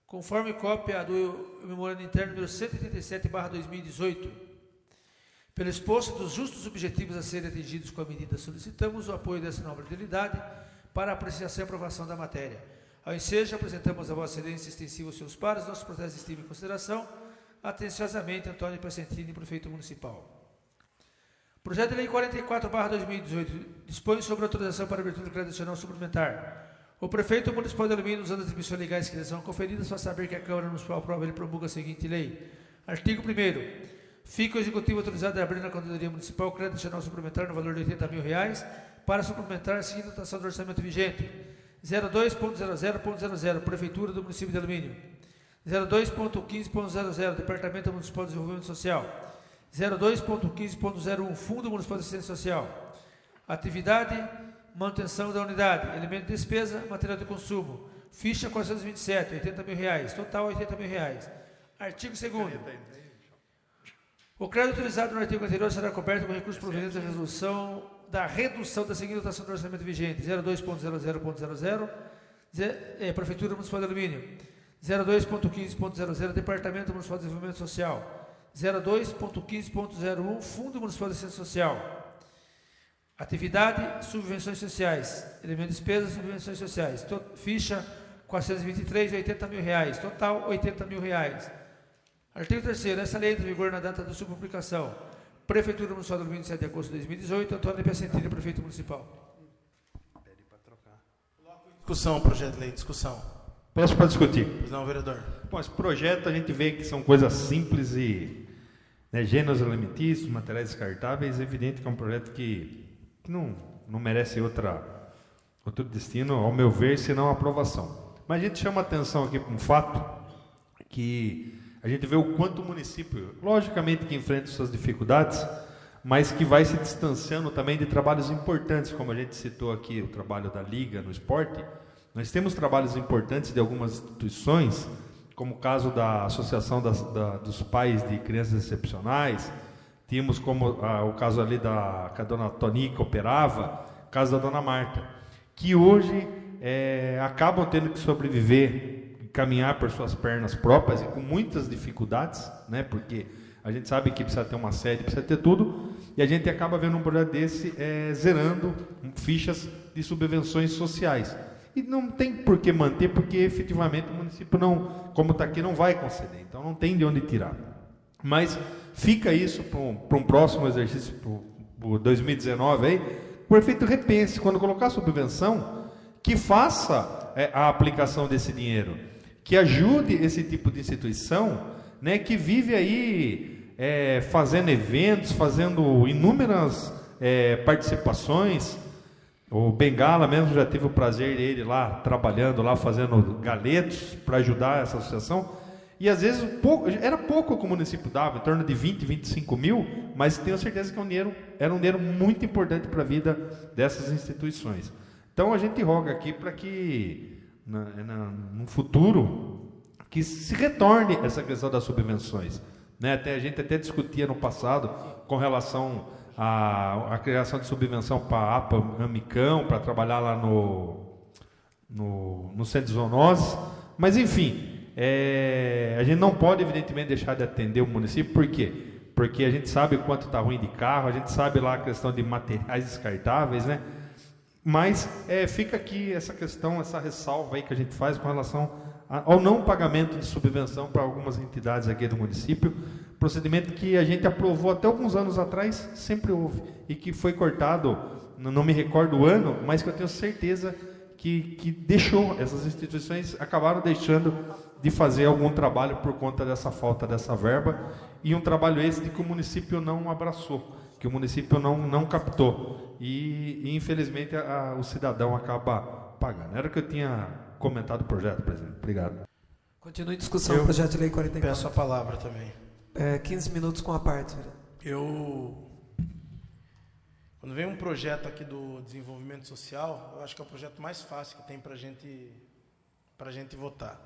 conforme cópia do memorando interno número 187/2018. Pelo exposto dos justos objetivos a serem atingidos com a medida, solicitamos o apoio dessa nobre utilidade para a apreciação e aprovação da matéria. Ao ensejo, apresentamos a Vossa Excelência extensivo aos seus pares nossos protestos de estima e consideração. Atenciosamente, Antônio Piacentini, Prefeito Municipal. Projeto de Lei 44/2018 dispõe sobre autorização para abertura do crédito adicional suplementar. O Prefeito Municipal de Alumínio, usando as atribuições legais que lhe são conferidas, faz saber que a Câmara Municipal aprova e promulga a seguinte lei. Artigo 1º. Fica o Executivo autorizado a abrir na Contadoria Municipal crédito adicional suplementar no valor de R$80.000 para suplementar a seguinte dotação do orçamento vigente. 02.00.00 Prefeitura do Município de Alumínio. 02.15.00 Departamento Municipal de Desenvolvimento Social. 02.15.01 Fundo Municipal de Assistência Social. Atividade, manutenção da unidade, elemento de despesa, material de consumo. Ficha 427, R$80.000, total R$80.000. Artigo 2º. O crédito utilizado no artigo anterior será coberto com recursos provenientes da redução da seguinte dotação do orçamento vigente: 02.00.00 Prefeitura Municipal de Alumínio. 02.15.00 Departamento Municipal de Desenvolvimento Social. 02.15.01 Fundo Municipal de Assistência Social. Atividade, subvenções sociais. Elemento de despesa, subvenções sociais. Ficha 423, R$80.000. Total, R$80.000. Artigo 3º. Essa lei entra em vigor na data da sua publicação. Prefeitura Municipal de Alumínio, 7 de agosto de 2018. Antônio Piacentini, Prefeito Municipal. Discussão, projeto de lei, discussão. Peço para discutir. Pois não, vereador. Bom, esse projeto a gente vê que são coisas simples e gêneros alimentícios, materiais descartáveis. É evidente que é um projeto que não merece outro destino, ao meu ver, senão a aprovação. Mas a gente chama atenção aqui para um fato que a gente vê o quanto o município, logicamente que enfrenta suas dificuldades, mas que vai se distanciando também de trabalhos importantes, como a gente citou aqui, o trabalho da Liga no esporte. Nós temos trabalhos importantes de algumas instituições, como o caso da Associação dos Pais de Crianças Excepcionais, tínhamos como o caso ali que a dona Tonica operava, o caso da dona Marta, que hoje acabam tendo que sobreviver e caminhar por suas pernas próprias e com muitas dificuldades, né, porque a gente sabe que precisa ter uma sede, precisa ter tudo, e a gente acaba vendo um projeto desse zerando fichas de subvenções sociais. E não tem por que manter, porque efetivamente o município não, como está aqui, não vai conceder. Então não tem de onde tirar. Mas fica isso para um próximo exercício, para 2019 aí, o prefeito repense, quando colocar a subvenção, que faça a aplicação desse dinheiro, que ajude esse tipo de instituição, né, que vive aí fazendo eventos, fazendo inúmeras participações. O Bengala mesmo já teve o prazer dele lá, trabalhando lá, fazendo galetos para ajudar essa associação. E às vezes era pouco que o município dava, em torno de 20, 25 mil, mas tenho certeza que era um dinheiro muito importante para a vida dessas instituições. Então a gente roga aqui para que, no futuro, que se retorne essa questão das subvenções. Né? A gente até discutia no passado com relação a criação de subvenção para a APA Amicão, para trabalhar lá no centro de zoonoses, mas enfim, a gente não pode evidentemente deixar de atender o município. Por quê? Porque a gente sabe o quanto está ruim de carro, a gente sabe lá a questão de materiais descartáveis, né? Mas fica aqui essa questão, essa ressalva aí que a gente faz com relação ao não pagamento de subvenção para algumas entidades aqui do município, procedimento que a gente aprovou até alguns anos atrás, sempre houve, e que foi cortado, não me recordo o ano, mas que eu tenho certeza que deixou, essas instituições acabaram deixando de fazer algum trabalho por conta dessa falta dessa verba, e um trabalho esse de que o município não abraçou, que o município não captou, e infelizmente o cidadão acaba pagando. Era o que eu tinha comentado o projeto, presidente. Obrigado. Continue em discussão o projeto de lei 44. Peço a palavra também. 15 minutos com a parte. Quando vem um projeto aqui do desenvolvimento social, eu acho que é o projeto mais fácil que tem para a gente votar.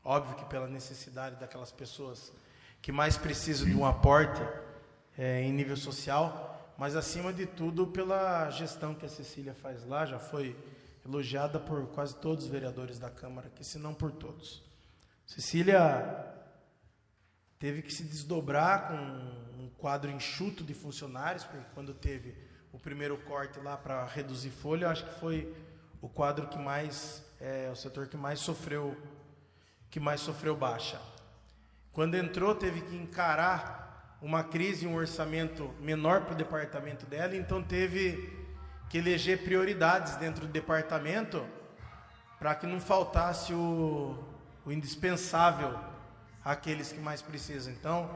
Óbvio que pela necessidade daquelas pessoas que mais precisam de um aporte em nível social, mas acima de tudo pela gestão que a Cecília faz lá, já foi elogiada por quase todos os vereadores da Câmara aqui, se não por todos. Cecília teve que se desdobrar com um quadro enxuto de funcionários, porque quando teve o primeiro corte lá para reduzir folha, eu acho que foi o quadro que mais, o setor que mais sofreu baixa. Quando entrou, teve que encarar uma crise, um orçamento menor para o departamento dela, então teve que eleger prioridades dentro do departamento para que não faltasse o indispensável àqueles que mais precisam. Então,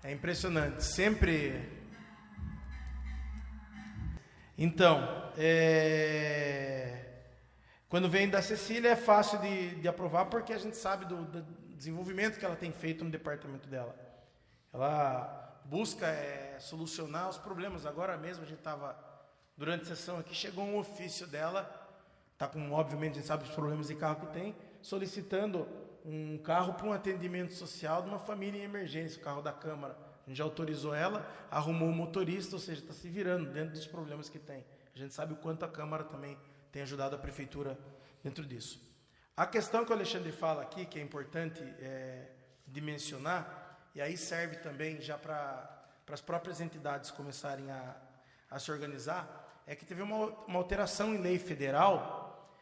é impressionante, sempre... Então, quando vem da Cecília é fácil de aprovar, porque a gente sabe do desenvolvimento que ela tem feito no departamento dela. Ela busca solucionar os problemas. Agora mesmo a gente estava, durante a sessão aqui, chegou um ofício dela, está com, obviamente, a gente sabe os problemas de carro que tem, solicitando um carro para um atendimento social de uma família em emergência, o carro da Câmara. A gente já autorizou ela, arrumou um motorista, ou seja, está se virando dentro dos problemas que tem. A gente sabe o quanto a Câmara também tem ajudado a Prefeitura dentro disso. A questão que o Alexandre fala aqui, que é importante de mencionar, e aí serve também já para as próprias entidades começarem a se organizar, é que teve uma alteração em lei federal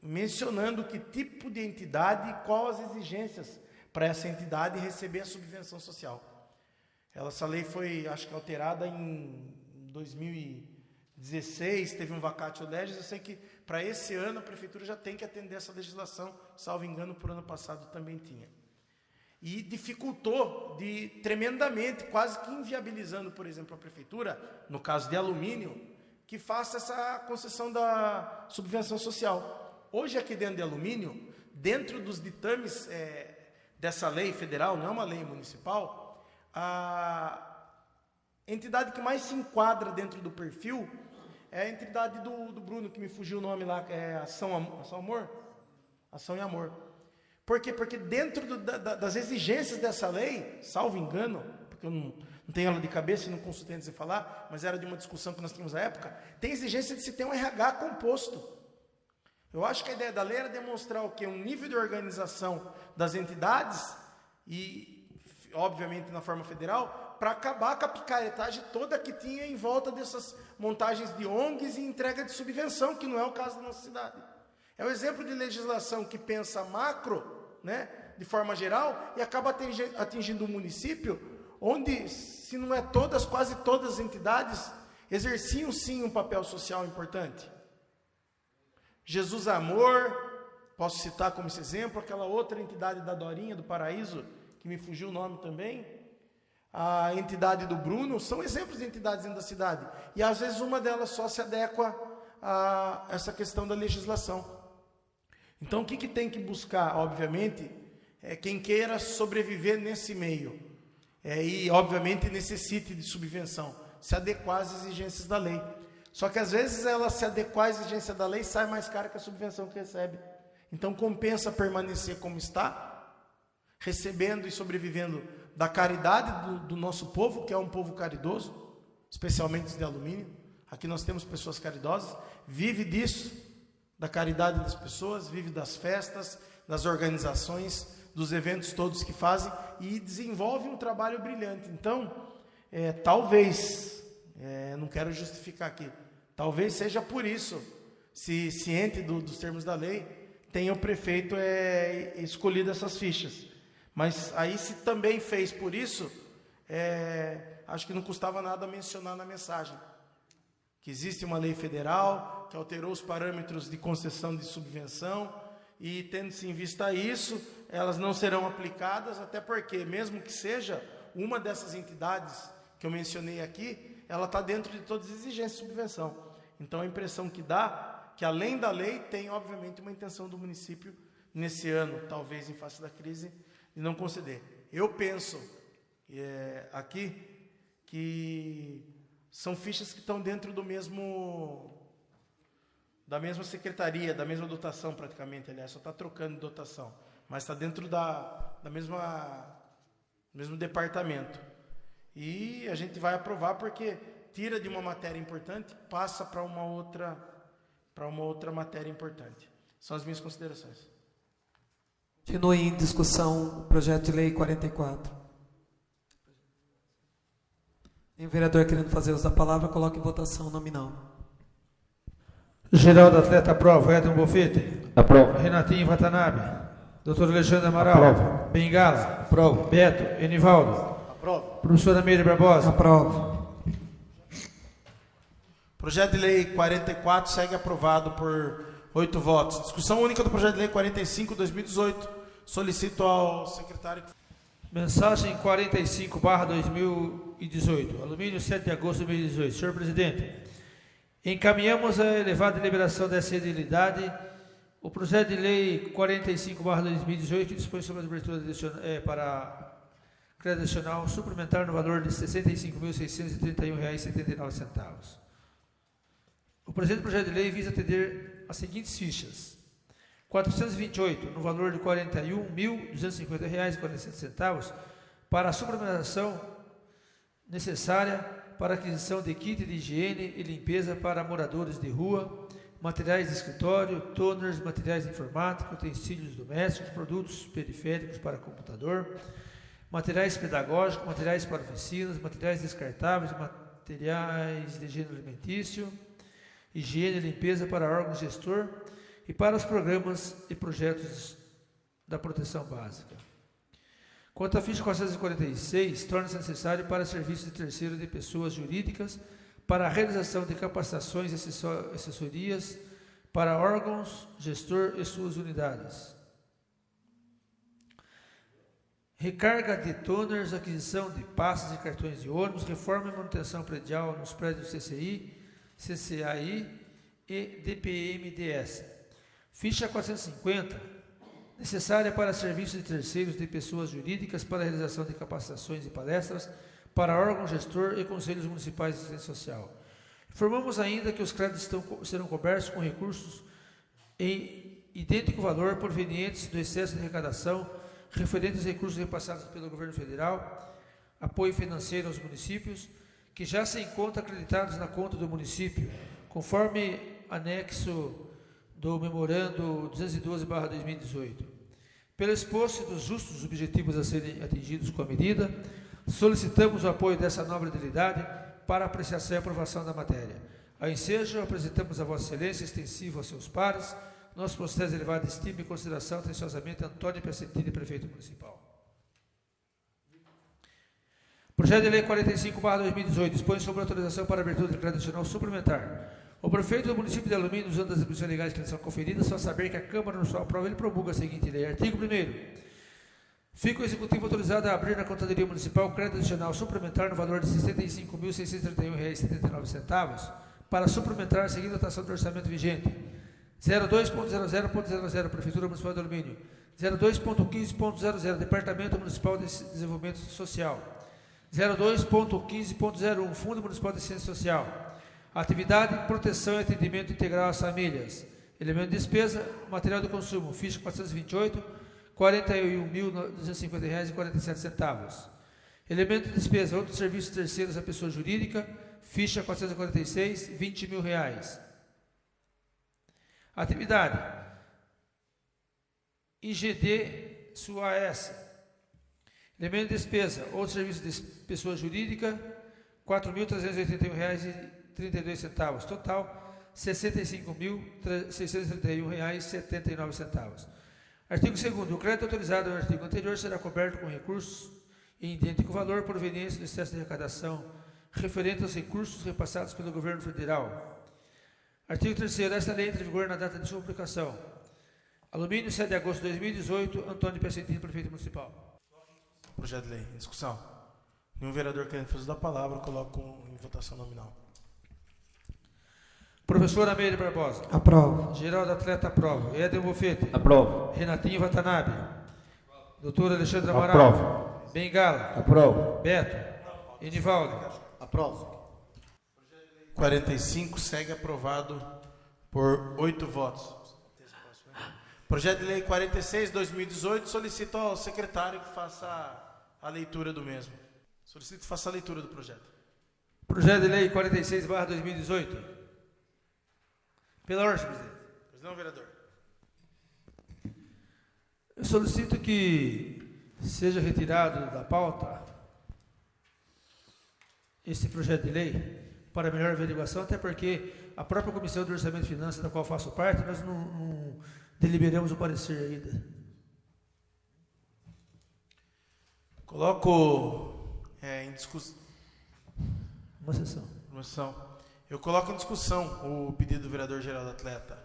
mencionando que tipo de entidade e qual as exigências para essa entidade receber a subvenção social. Essa lei foi, acho que, alterada em 2016, teve um vacatio legis. Eu sei que para esse ano a Prefeitura já tem que atender essa legislação, salvo engano, por ano passado também tinha. E dificultou tremendamente, quase que inviabilizando, por exemplo, a Prefeitura, no caso de alumínio, que faça essa concessão da subvenção social. Hoje, aqui dentro de alumínio, dentro dos ditames dessa lei federal, não é uma lei municipal, a entidade que mais se enquadra dentro do perfil é a entidade do Bruno, que me fugiu o nome lá, é Ação Amor? Ação e Amor. Por quê? Porque dentro das exigências dessa lei, salvo engano, porque eu não tenho ela de cabeça e não consultei antes de falar, mas era de uma discussão que nós tínhamos na época, tem exigência de se ter um RH composto. Eu acho que a ideia da lei era demonstrar o quê? Um nível de organização das entidades e, obviamente, na forma federal, para acabar com a picaretagem toda que tinha em volta dessas montagens de ONGs e entrega de subvenção, que não é o caso da nossa cidade. É o exemplo de legislação que pensa macro, né, de forma geral, e acaba atingindo um município onde, se não é todas, quase todas as entidades exerciam sim um papel social importante. Jesus Amor, posso citar como esse exemplo, aquela outra entidade da Dorinha, do Paraíso, que me fugiu o nome também, a entidade do Bruno, são exemplos de entidades dentro da cidade. E às vezes uma delas só se adequa a essa questão da legislação. Então o que tem que buscar, obviamente, é quem queira sobreviver nesse meio, e obviamente necessite de subvenção, se adequar às exigências da lei. Só que às vezes ela se adequar à exigência da lei sai mais cara que a subvenção que recebe. Então compensa permanecer como está, recebendo e sobrevivendo da caridade do nosso povo, que é um povo caridoso, especialmente os de alumínio. Aqui nós temos pessoas caridosas, vive disso, da caridade das pessoas, vive das festas, das organizações, dos eventos todos que fazem e desenvolve um trabalho brilhante. Então, talvez, não quero justificar aqui, talvez seja por isso, se ciente dos termos da lei, tenha o prefeito escolhido essas fichas. Mas aí, se também fez por isso, acho que não custava nada mencionar na mensagem que existe uma lei federal que alterou os parâmetros de concessão de subvenção e, tendo-se em vista isso, elas não serão aplicadas, até porque, mesmo que seja uma dessas entidades que eu mencionei aqui, ela está dentro de todas as exigências de subvenção. Então, a impressão que dá, que além da lei, tem, obviamente, uma intenção do município, nesse ano, talvez em face da crise, de não conceder. Eu penso aqui que são fichas que estão dentro da mesma secretaria, da mesma dotação praticamente, aliás, só está trocando de dotação, mas está dentro do mesmo departamento. E a gente vai aprovar porque tira de uma matéria importante, passa para uma outra para uma outra matéria importante. São as minhas considerações. Continue em discussão o projeto de lei 44. Tem um vereador querendo fazer uso da palavra, coloque em votação nominal. Geraldo Atleta aprova. Edson Bofete. Aprova. Renatinho Watanabe. Doutor Alexandre Amaral. Aprova. Bengala. Aprova. Beto. Enivaldo. Aprova. Professora Meire Barbosa. Aprova. Projeto de lei 44 segue aprovado por 8 votos. Discussão única do projeto de lei 45/2018. Solicito ao secretário. Mensagem 45/2018. Alumínio, 7 de agosto de 2018. Senhor presidente, encaminhamos a elevada deliberação dessa edilidade o projeto de lei 45/2018 que dispõe sobre a abertura para crédito adicional suplementar no valor de R$ 65.631,79. O presente projeto de lei visa atender as seguintes fichas: 428, no valor de R$ 41.250,47, para a suplementação necessária para a aquisição de kit de higiene e limpeza para moradores de rua, materiais de escritório, toners, materiais de informática, utensílios domésticos, produtos periféricos para computador, materiais pedagógicos, materiais para oficinas, materiais descartáveis, materiais de higiene alimentício, higiene e limpeza para órgãos gestor e para os programas e projetos da proteção básica. Quanto à ficha 446, torna-se necessário para serviços de terceiro de pessoas jurídicas para a realização de capacitações e assessorias para órgãos gestor e suas unidades. Recarga de toners, aquisição de passes e cartões de ônibus, reforma e manutenção predial nos prédios CCI, CCAI e DPMDS. Ficha 450, necessária para serviços de terceiros de pessoas jurídicas para a realização de capacitações e palestras para órgão gestor e conselhos municipais de assistência social. Informamos ainda que os créditos serão cobertos com recursos em idêntico valor provenientes do excesso de arrecadação referentes aos recursos repassados pelo governo federal, apoio financeiro aos municípios, que já se encontram acreditados na conta do município, conforme anexo do memorando 212/2018. Pelo exposto dos justos objetivos a serem atingidos com a medida, solicitamos o apoio dessa nobre utilidade para apreciação e aprovação da matéria. Ao ensejo, apresentamos a Vossa Excelência, extensivo aos seus pares, nosso processo de elevada estima e consideração, atenciosamente, Antônio Piacentini, prefeito municipal. Projeto de lei 45/2018 dispõe sobre autorização para abertura de crédito adicional suplementar. O prefeito do município de Alumínio, usando as atribuições legais que lhe são conferidas, só saber que a Câmara, no sua aprova, ele promulga a seguinte lei. Artigo 1º. Fica o Executivo autorizado a abrir na Contadoria Municipal crédito adicional suplementar no valor de R$ 65.631,79 para suplementar a seguinte dotação do orçamento vigente. 02.00.00 Prefeitura Municipal de Alumínio. 02.15.00 Departamento Municipal de Desenvolvimento Social. 02.15.01 Fundo Municipal de Ciência Social. Atividade, proteção e atendimento integral às famílias. Elemento de despesa, material de consumo, ficha 428, R$ 41.250,47. Elemento de despesa, outros serviços terceiros à pessoa jurídica, ficha 446, R$ 20.000. Atividade, IGD SUAS. Elemento de despesa, outros serviços de pessoa jurídica, R$ 4.381,32. Total, R$ 65.631,79. Artigo 2º. O crédito autorizado no artigo anterior será coberto com recursos em idêntico valor provenientes do excesso de arrecadação referente aos recursos repassados pelo governo federal. Artigo 3º. Esta lei entra em vigor na data de sua publicação. Alumínio, 7 de agosto de 2018. Antônio Piacentini, prefeito municipal. Projeto de lei em discussão. Nenhum vereador querendo fazer da palavra, coloco em votação nominal. Professora Meire Barbosa. Aprova. Geraldo Atleta aprova. Edson Bofete. Aprova. Renatinho Watanabe. Doutor Alexandre Amaral. Aprova. Bengala. Aprova. Beto. Enivaldo. Aprova. 45 segue aprovado por 8 votos. Projeto de lei 46/2018, solicito ao secretário que faça a leitura do mesmo. Solicito que faça a leitura do projeto. Projeto de lei 46/2018. Pela ordem, senhor presidente. Pois não, vereador? Eu solicito que seja retirado da pauta esse projeto de lei para melhor averiguação, até porque a própria Comissão de Orçamento e Finanças, da qual faço parte, nós não deliberamos o parecer ainda. Coloco em discussão. Uma sessão. Eu coloco em discussão o pedido do vereador Geraldo Atleta.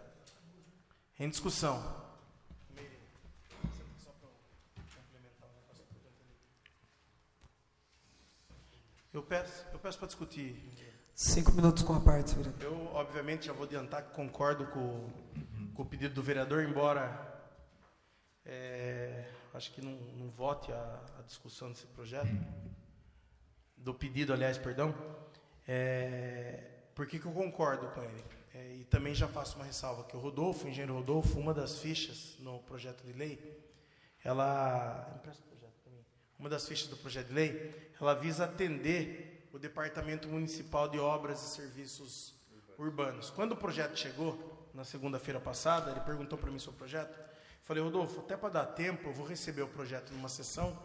Em discussão. Eu peço para discutir. 5 minutos com a parte, vereador. Eu, obviamente, já vou adiantar que concordo com o pedido do vereador, embora acho que não vote a discussão desse projeto, do pedido, aliás, perdão. Por que eu concordo com ele? E também já faço uma ressalva, que o engenheiro Rodolfo, uma das fichas no projeto de lei, uma das fichas do projeto de lei, ela visa atender o Departamento Municipal de Obras e Serviços Urbanos. Quando o projeto chegou, na segunda-feira passada, ele perguntou para mim sobre o projeto. Eu falei, Rodolfo, até para dar tempo, eu vou receber o projeto numa sessão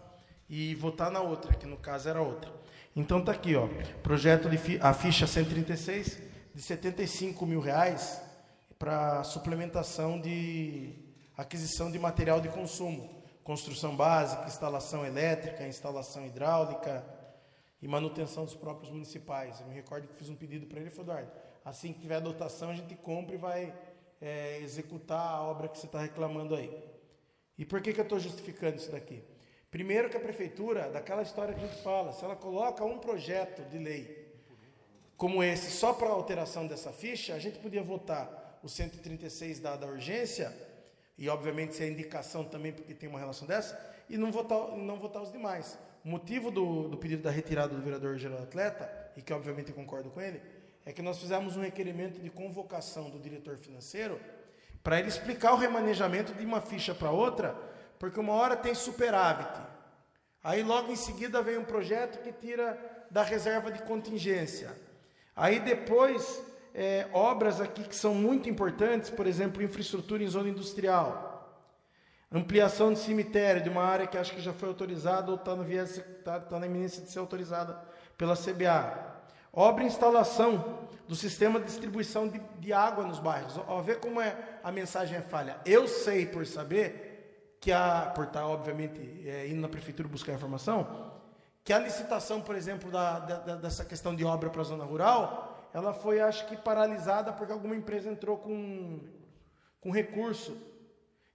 e votar na outra, que no caso era outra. Então está aqui, ó, projeto a ficha 136, de R$75 mil para suplementação de aquisição de material de consumo. Construção básica, instalação elétrica, instalação hidráulica e manutenção dos próprios municipais. Eu me recordo que fiz um pedido para ele e falei, Eduardo, assim que tiver a dotação, a gente compra e vai executar a obra que você está reclamando aí. E por que eu estou justificando isso daqui? Primeiro que a prefeitura, daquela história que a gente fala, se ela coloca um projeto de lei como esse só para alteração dessa ficha, a gente podia votar o 136 dada a urgência, e obviamente se é indicação também, porque tem uma relação dessa, e não votar os demais. O motivo do pedido da retirada do vereador Geraldo Atleta, e que obviamente eu concordo com ele, é que nós fizemos um requerimento de convocação do diretor financeiro para ele explicar o remanejamento de uma ficha para outra, porque uma hora tem superávit. Aí logo em seguida vem um projeto que tira da reserva de contingência. Aí depois, obras aqui que são muito importantes, por exemplo, infraestrutura em zona industrial. Ampliação de cemitério, de uma área que acho que já foi autorizada ou está na iminência de ser autorizada pela CBA. Obra e instalação do sistema de distribuição de água nos bairros. Vê como a mensagem é falha. Eu sei, por saber, por estar, obviamente, indo na prefeitura buscar informação, que a licitação, por exemplo, dessa questão de obra para a zona rural, ela foi, acho que, paralisada porque alguma empresa entrou com recurso.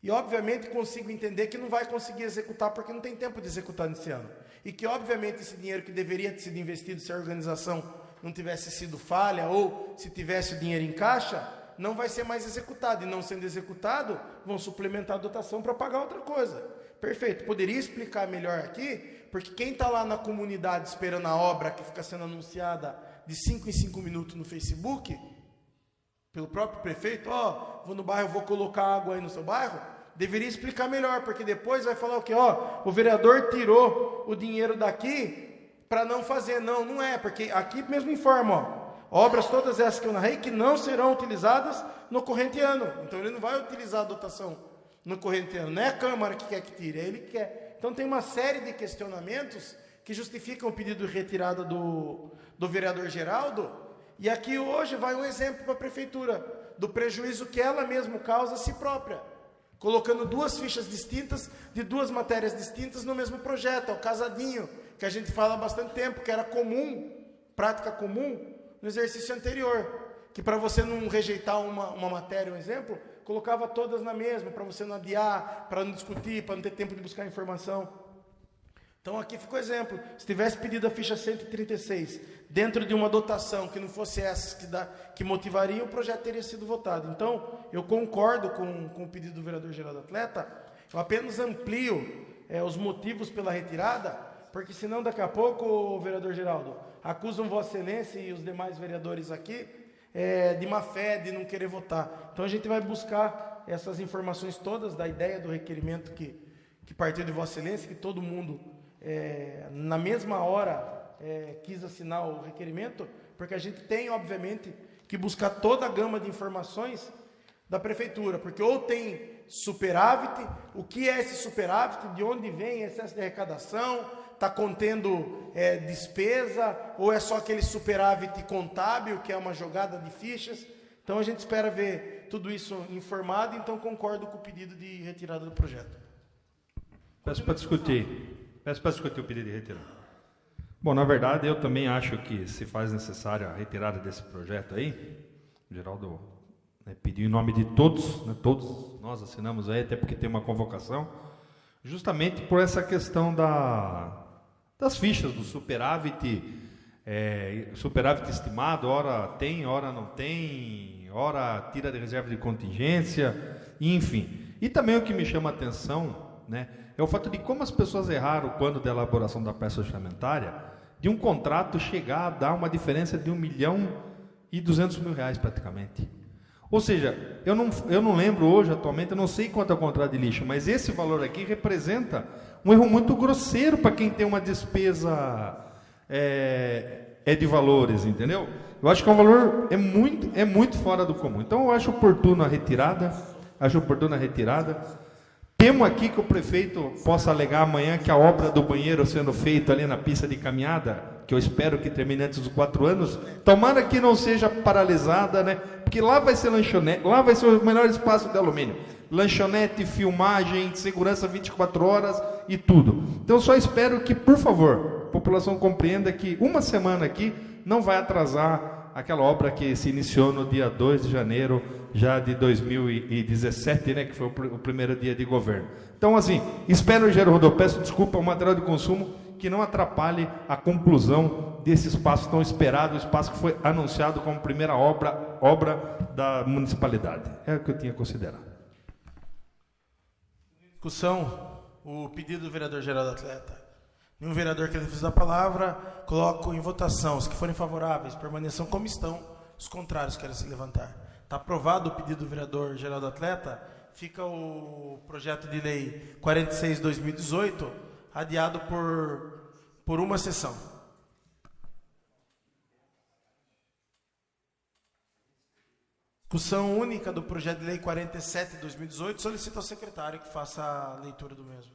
E, obviamente, consigo entender que não vai conseguir executar porque não tem tempo de executar nesse ano. E que, obviamente, esse dinheiro que deveria ter sido investido se a organização não tivesse sido falha ou se tivesse o dinheiro em caixa, não vai ser mais executado. E não sendo executado, vão suplementar a dotação para pagar outra coisa. Perfeito. Poderia explicar melhor aqui, porque quem está lá na comunidade esperando a obra que fica sendo anunciada de 5 em 5 minutos no Facebook, pelo próprio prefeito, vou no bairro, vou colocar água aí no seu bairro, deveria explicar melhor, porque depois vai falar o quê? O vereador tirou o dinheiro daqui para não fazer. Não é, porque aqui mesmo informa, obras todas essas que eu narrei que não serão utilizadas no corrente ano. Então ele não vai utilizar a dotação no corrente ano. Não é a Câmara que quer que tire, é ele que quer. Então tem uma série de questionamentos que justificam o pedido de retirada do vereador Geraldo. E aqui hoje vai um exemplo para a prefeitura do prejuízo que ela mesma causa a si própria, colocando duas fichas distintas de duas matérias distintas no mesmo projeto, o casadinho, que a gente fala há bastante tempo, que era comum, prática comum, no exercício anterior, que para você não rejeitar uma matéria, um exemplo, colocava todas na mesma, para você não adiar, para não discutir, para não ter tempo de buscar informação. Então aqui ficou exemplo, se tivesse pedido a ficha 136, dentro de uma dotação que não fosse essas que motivariam, o projeto teria sido votado. Então, eu concordo com o pedido do vereador Geraldo Atleta, eu apenas amplio os motivos pela retirada, porque senão daqui a pouco, vereador Geraldo, acusam Vossa Excelência e os demais vereadores aqui de má fé, de não querer votar. Então a gente vai buscar essas informações todas da ideia do requerimento que partiu de Vossa Excelência, que todo mundo, na mesma hora, quis assinar o requerimento, porque a gente tem, obviamente, que buscar toda a gama de informações da prefeitura, porque ou tem superávit, o que é esse superávit, de onde vem excesso de arrecadação, está contendo despesa, ou é só aquele superávit contábil, que é uma jogada de fichas. Então a gente espera ver tudo isso informado, então concordo com o pedido de retirada do projeto. Peço para discutir o pedido de retirada. Bom, na verdade, eu também acho que se faz necessária a retirada desse projeto aí. O Geraldo pediu em nome de todos, né, todos nós assinamos aí, até porque tem uma convocação, justamente por essa questão das fichas, do superávit, superávit estimado, ora tem, ora não tem, ora tira de reserva de contingência, enfim. E também o que me chama a atenção, né, é o fato de como as pessoas erraram quando da elaboração da peça orçamentária, de um contrato chegar a dar uma diferença de R$1.200.000 praticamente. Ou seja, eu não lembro hoje, atualmente, eu não sei quanto é o contrato de lixo, mas esse valor aqui representa um erro muito grosseiro para quem tem uma despesa de valores, entendeu? Eu acho que é um valor muito fora do comum. Então eu acho oportuna a retirada, Temo aqui que o prefeito possa alegar amanhã que a obra do banheiro sendo feita ali na pista de caminhada, que eu espero que termine antes dos 4 anos, tomara que não seja paralisada, né? Porque lá vai ser lanchonete, lá vai ser o melhor espaço de alumínio. Lanchonete, filmagem, segurança 24 horas e tudo. Então só espero que, por favor, a população compreenda que uma semana aqui não vai atrasar aquela obra que se iniciou no dia 2 de janeiro já de 2017, né, que foi o primeiro dia de governo. Então, assim, espero, Geraldo, peço desculpa ao material de consumo que não atrapalhe a conclusão desse espaço tão esperado, o espaço que foi anunciado como primeira obra da municipalidade. É o que eu tinha considerado. Discussão, o pedido do vereador Geraldo Atleta. Nenhum vereador querendo usar a palavra, coloco em votação. Os que forem favoráveis, permaneçam como estão. Os contrários querem se levantar. Está aprovado o pedido do vereador Geraldo Atleta. Fica o projeto de lei 46/2018 adiado por uma sessão. Discussão única do projeto de lei 47/2018. Solicito ao secretário que faça a leitura do mesmo.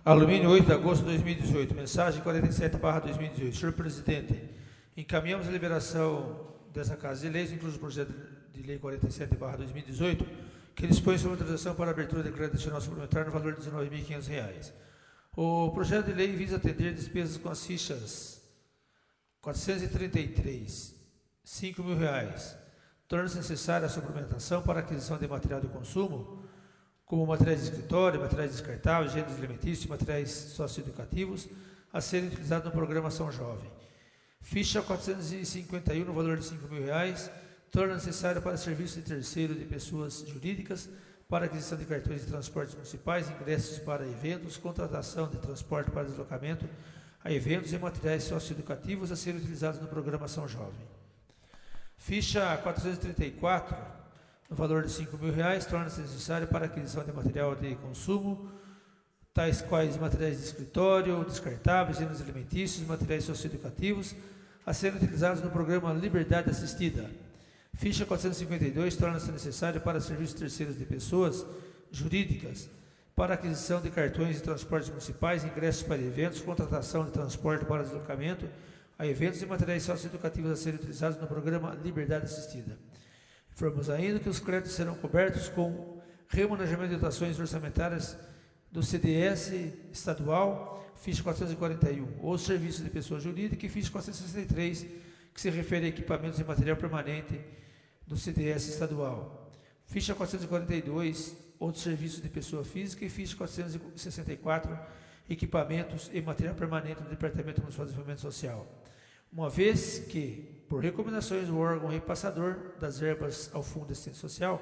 Alumínio, 8 de agosto de 2018. Mensagem 47/2018. Senhor presidente, encaminhamos a liberação dessa Casa de Leis, incluso o projeto de lei 47/2018, que dispõe sobre autorização para a abertura de crédito adicional suplementar no valor de R$19.500. O projeto de lei visa atender despesas com as fichas 433, R$5.000. Torna-se necessária a suplementação para a aquisição de material de consumo, como materiais de escritório, materiais descartáveis, gêneros alimentícios e materiais socioeducativos, a serem utilizados no programa São Jovem. Ficha 451, no valor de R$5.000, torna necessário para serviços de terceiro de pessoas jurídicas, para aquisição de cartões de transportes municipais, ingressos para eventos, contratação de transporte para deslocamento a eventos e materiais socioeducativos a serem utilizados no programa São Jovem. Ficha 434, no valor de R$5.000, torna-se necessário para aquisição de material de consumo, tais quais materiais de escritório, descartáveis, gêneros alimentícios, materiais socioeducativos, a serem utilizados no programa Liberdade Assistida. Ficha 452, torna-se necessário para serviços terceiros de pessoas jurídicas, para aquisição de cartões de transportes municipais, ingressos para eventos, contratação de transporte para deslocamento a eventos e materiais socioeducativos a serem utilizados no programa Liberdade Assistida. Informamos ainda que os créditos serão cobertos com remanejamento de dotações orçamentárias do CDS estadual, ficha 441, ou serviços de pessoa jurídica, e ficha 463, que se refere a equipamentos e material permanente do CDS estadual. Ficha 442, outros serviços de pessoa física, e ficha 464, equipamentos e material permanente do Departamento Municipal de Desenvolvimento Social. Uma vez que, por recomendações do órgão repassador das verbas ao Fundo de Assistência Social,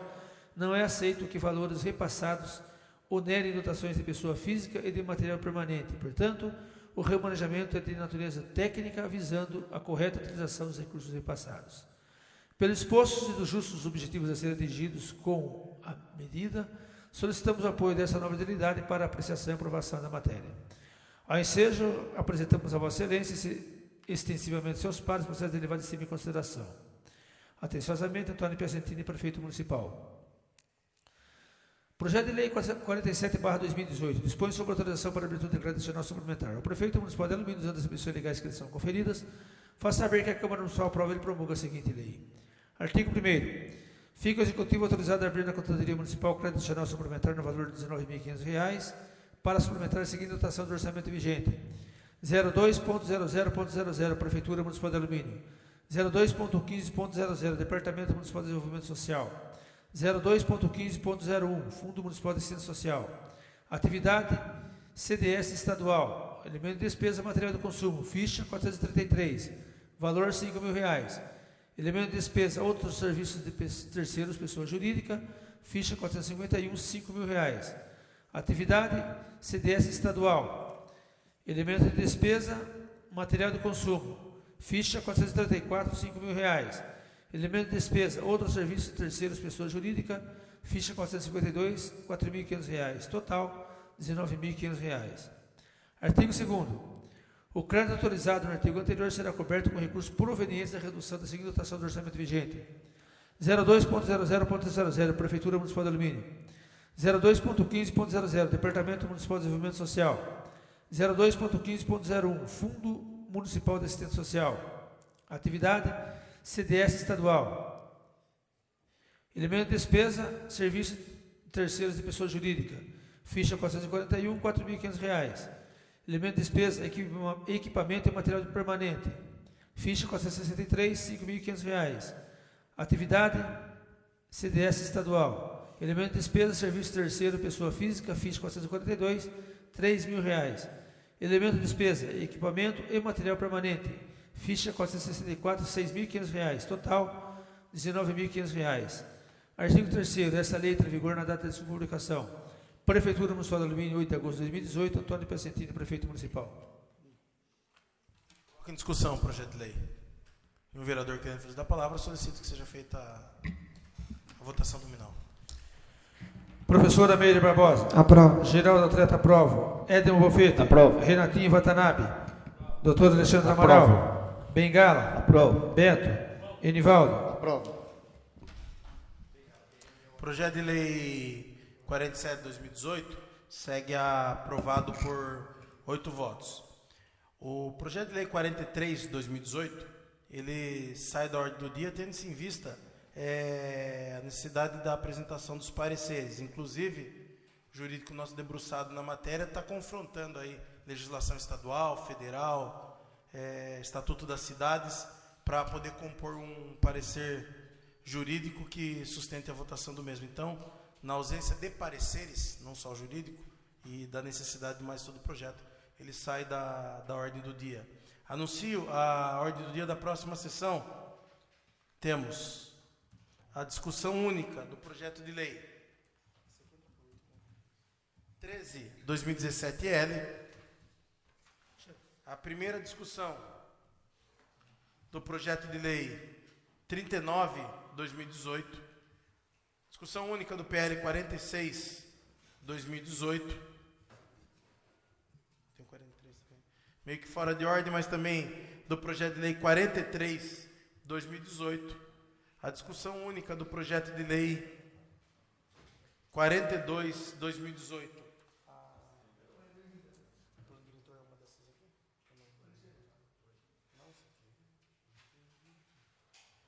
não é aceito que valores repassados onerem dotações de pessoa física e de material permanente. Portanto, o remanejamento é de natureza técnica, visando a correta utilização dos recursos repassados. Pelos expostos e dos justos objetivos a serem atingidos com a medida, solicitamos o apoio dessa nova utilidade para apreciação e aprovação da matéria. Ao ensejo, apresentamos a Vossa Excelência extensivamente seus pares, processo de elevada estima e consideração. Atenciosamente, Antônio Piacentini, Prefeito Municipal. Projeto de Lei 47/2018 dispõe sobre autorização para abertura de decreto adicional suplementar. O Prefeito Municipal de Alumínio, usando as atribuições legais que lhe são conferidas, faz saber que a Câmara Municipal aprova e promulga a seguinte lei. Artigo 1º. Fica o Executivo autorizado a abrir na Contadoria Municipal crédito adicional suplementar no valor de R$ 19.500 para suplementar a seguinte dotação do orçamento vigente. 02.00.00 Prefeitura Municipal de Alumínio. 02.15.00 Departamento Municipal de Desenvolvimento Social. 02.15.01 Fundo Municipal de Assistência Social. Atividade CDS estadual. Elemento de despesa material de consumo. Ficha 433. Valor R$ 5.000. Elemento de despesa outros serviços de terceiros, pessoa jurídica. Ficha 451, R$ 5.000. Atividade CDS estadual. Elemento de despesa material de consumo. Ficha 434, R$ 5.000. Elemento de despesa, outros serviços de terceiros, pessoa jurídica, ficha 452, R$ 4.500. Total, R$ 19.500. Artigo 2º. O crédito autorizado no artigo anterior será coberto com recursos provenientes da redução da seguinte dotação do orçamento vigente. 02.00.00 Prefeitura Municipal de Alumínio. 02.15.00 Departamento Municipal de Desenvolvimento Social. 02.15.01 Fundo Municipal de Assistência Social. Atividade CDS estadual. Elemento de despesa, serviços terceiros de pessoa jurídica. Ficha 441, R$ 4.500. Elemento de despesa, equipamento e material permanente. Ficha 463, R$ 5.500. Atividade CDS estadual. Elemento de despesa, serviço terceiro, pessoa física. Ficha 442, R$ 3.000. Elemento de despesa, equipamento e material permanente. Ficha 464, R$ 6.500. Total, R$ 19.500. Artigo 3º. Essa lei entra em vigor na data de sua publicação. Prefeitura Municipal de Alumínio, 8 de agosto de 2018. Antônio Piacentini, Prefeito Municipal. Em discussão o projeto de lei. E o vereador querendo fazer da palavra, solicito que seja feita a votação nominal. Professora Meire Barbosa. Aprova. Geraldo Atleta, aprova. Édemo Bofete. Aprova. Renatinho Watanabe. Doutor Alexandre Amaral. Aprova. Bengala. Aprova. Beto. Enivaldo. Aprovo. Projeto de lei 47/2018 segue aprovado por 8 votos. O projeto de lei 43/2018 ele sai da ordem do dia tendo-se em vista a necessidade da apresentação dos pareceres. Inclusive, o jurídico nosso debruçado na matéria está confrontando aí legislação estadual, federal, Estatuto das Cidades, para poder compor um parecer jurídico que sustente a votação do mesmo. Então, na ausência de pareceres, não só jurídico, e da necessidade de mais todo o projeto, ele sai da ordem do dia. Anuncio a ordem do dia da próxima sessão. Temos a discussão única do projeto de lei 13/2017-L. A primeira discussão do projeto de lei 39/2018. Discussão única do PL 46/2018. Tem 43 também. Meio que fora de ordem, mas também do projeto de lei 43/2018. A discussão única do projeto de lei 42/2018.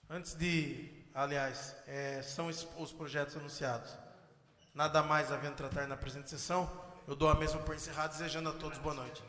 Antes de, aliás, são os projetos anunciados. Nada mais havendo tratar na presente sessão, eu dou a mesma por encerrado, desejando a todos boa noite.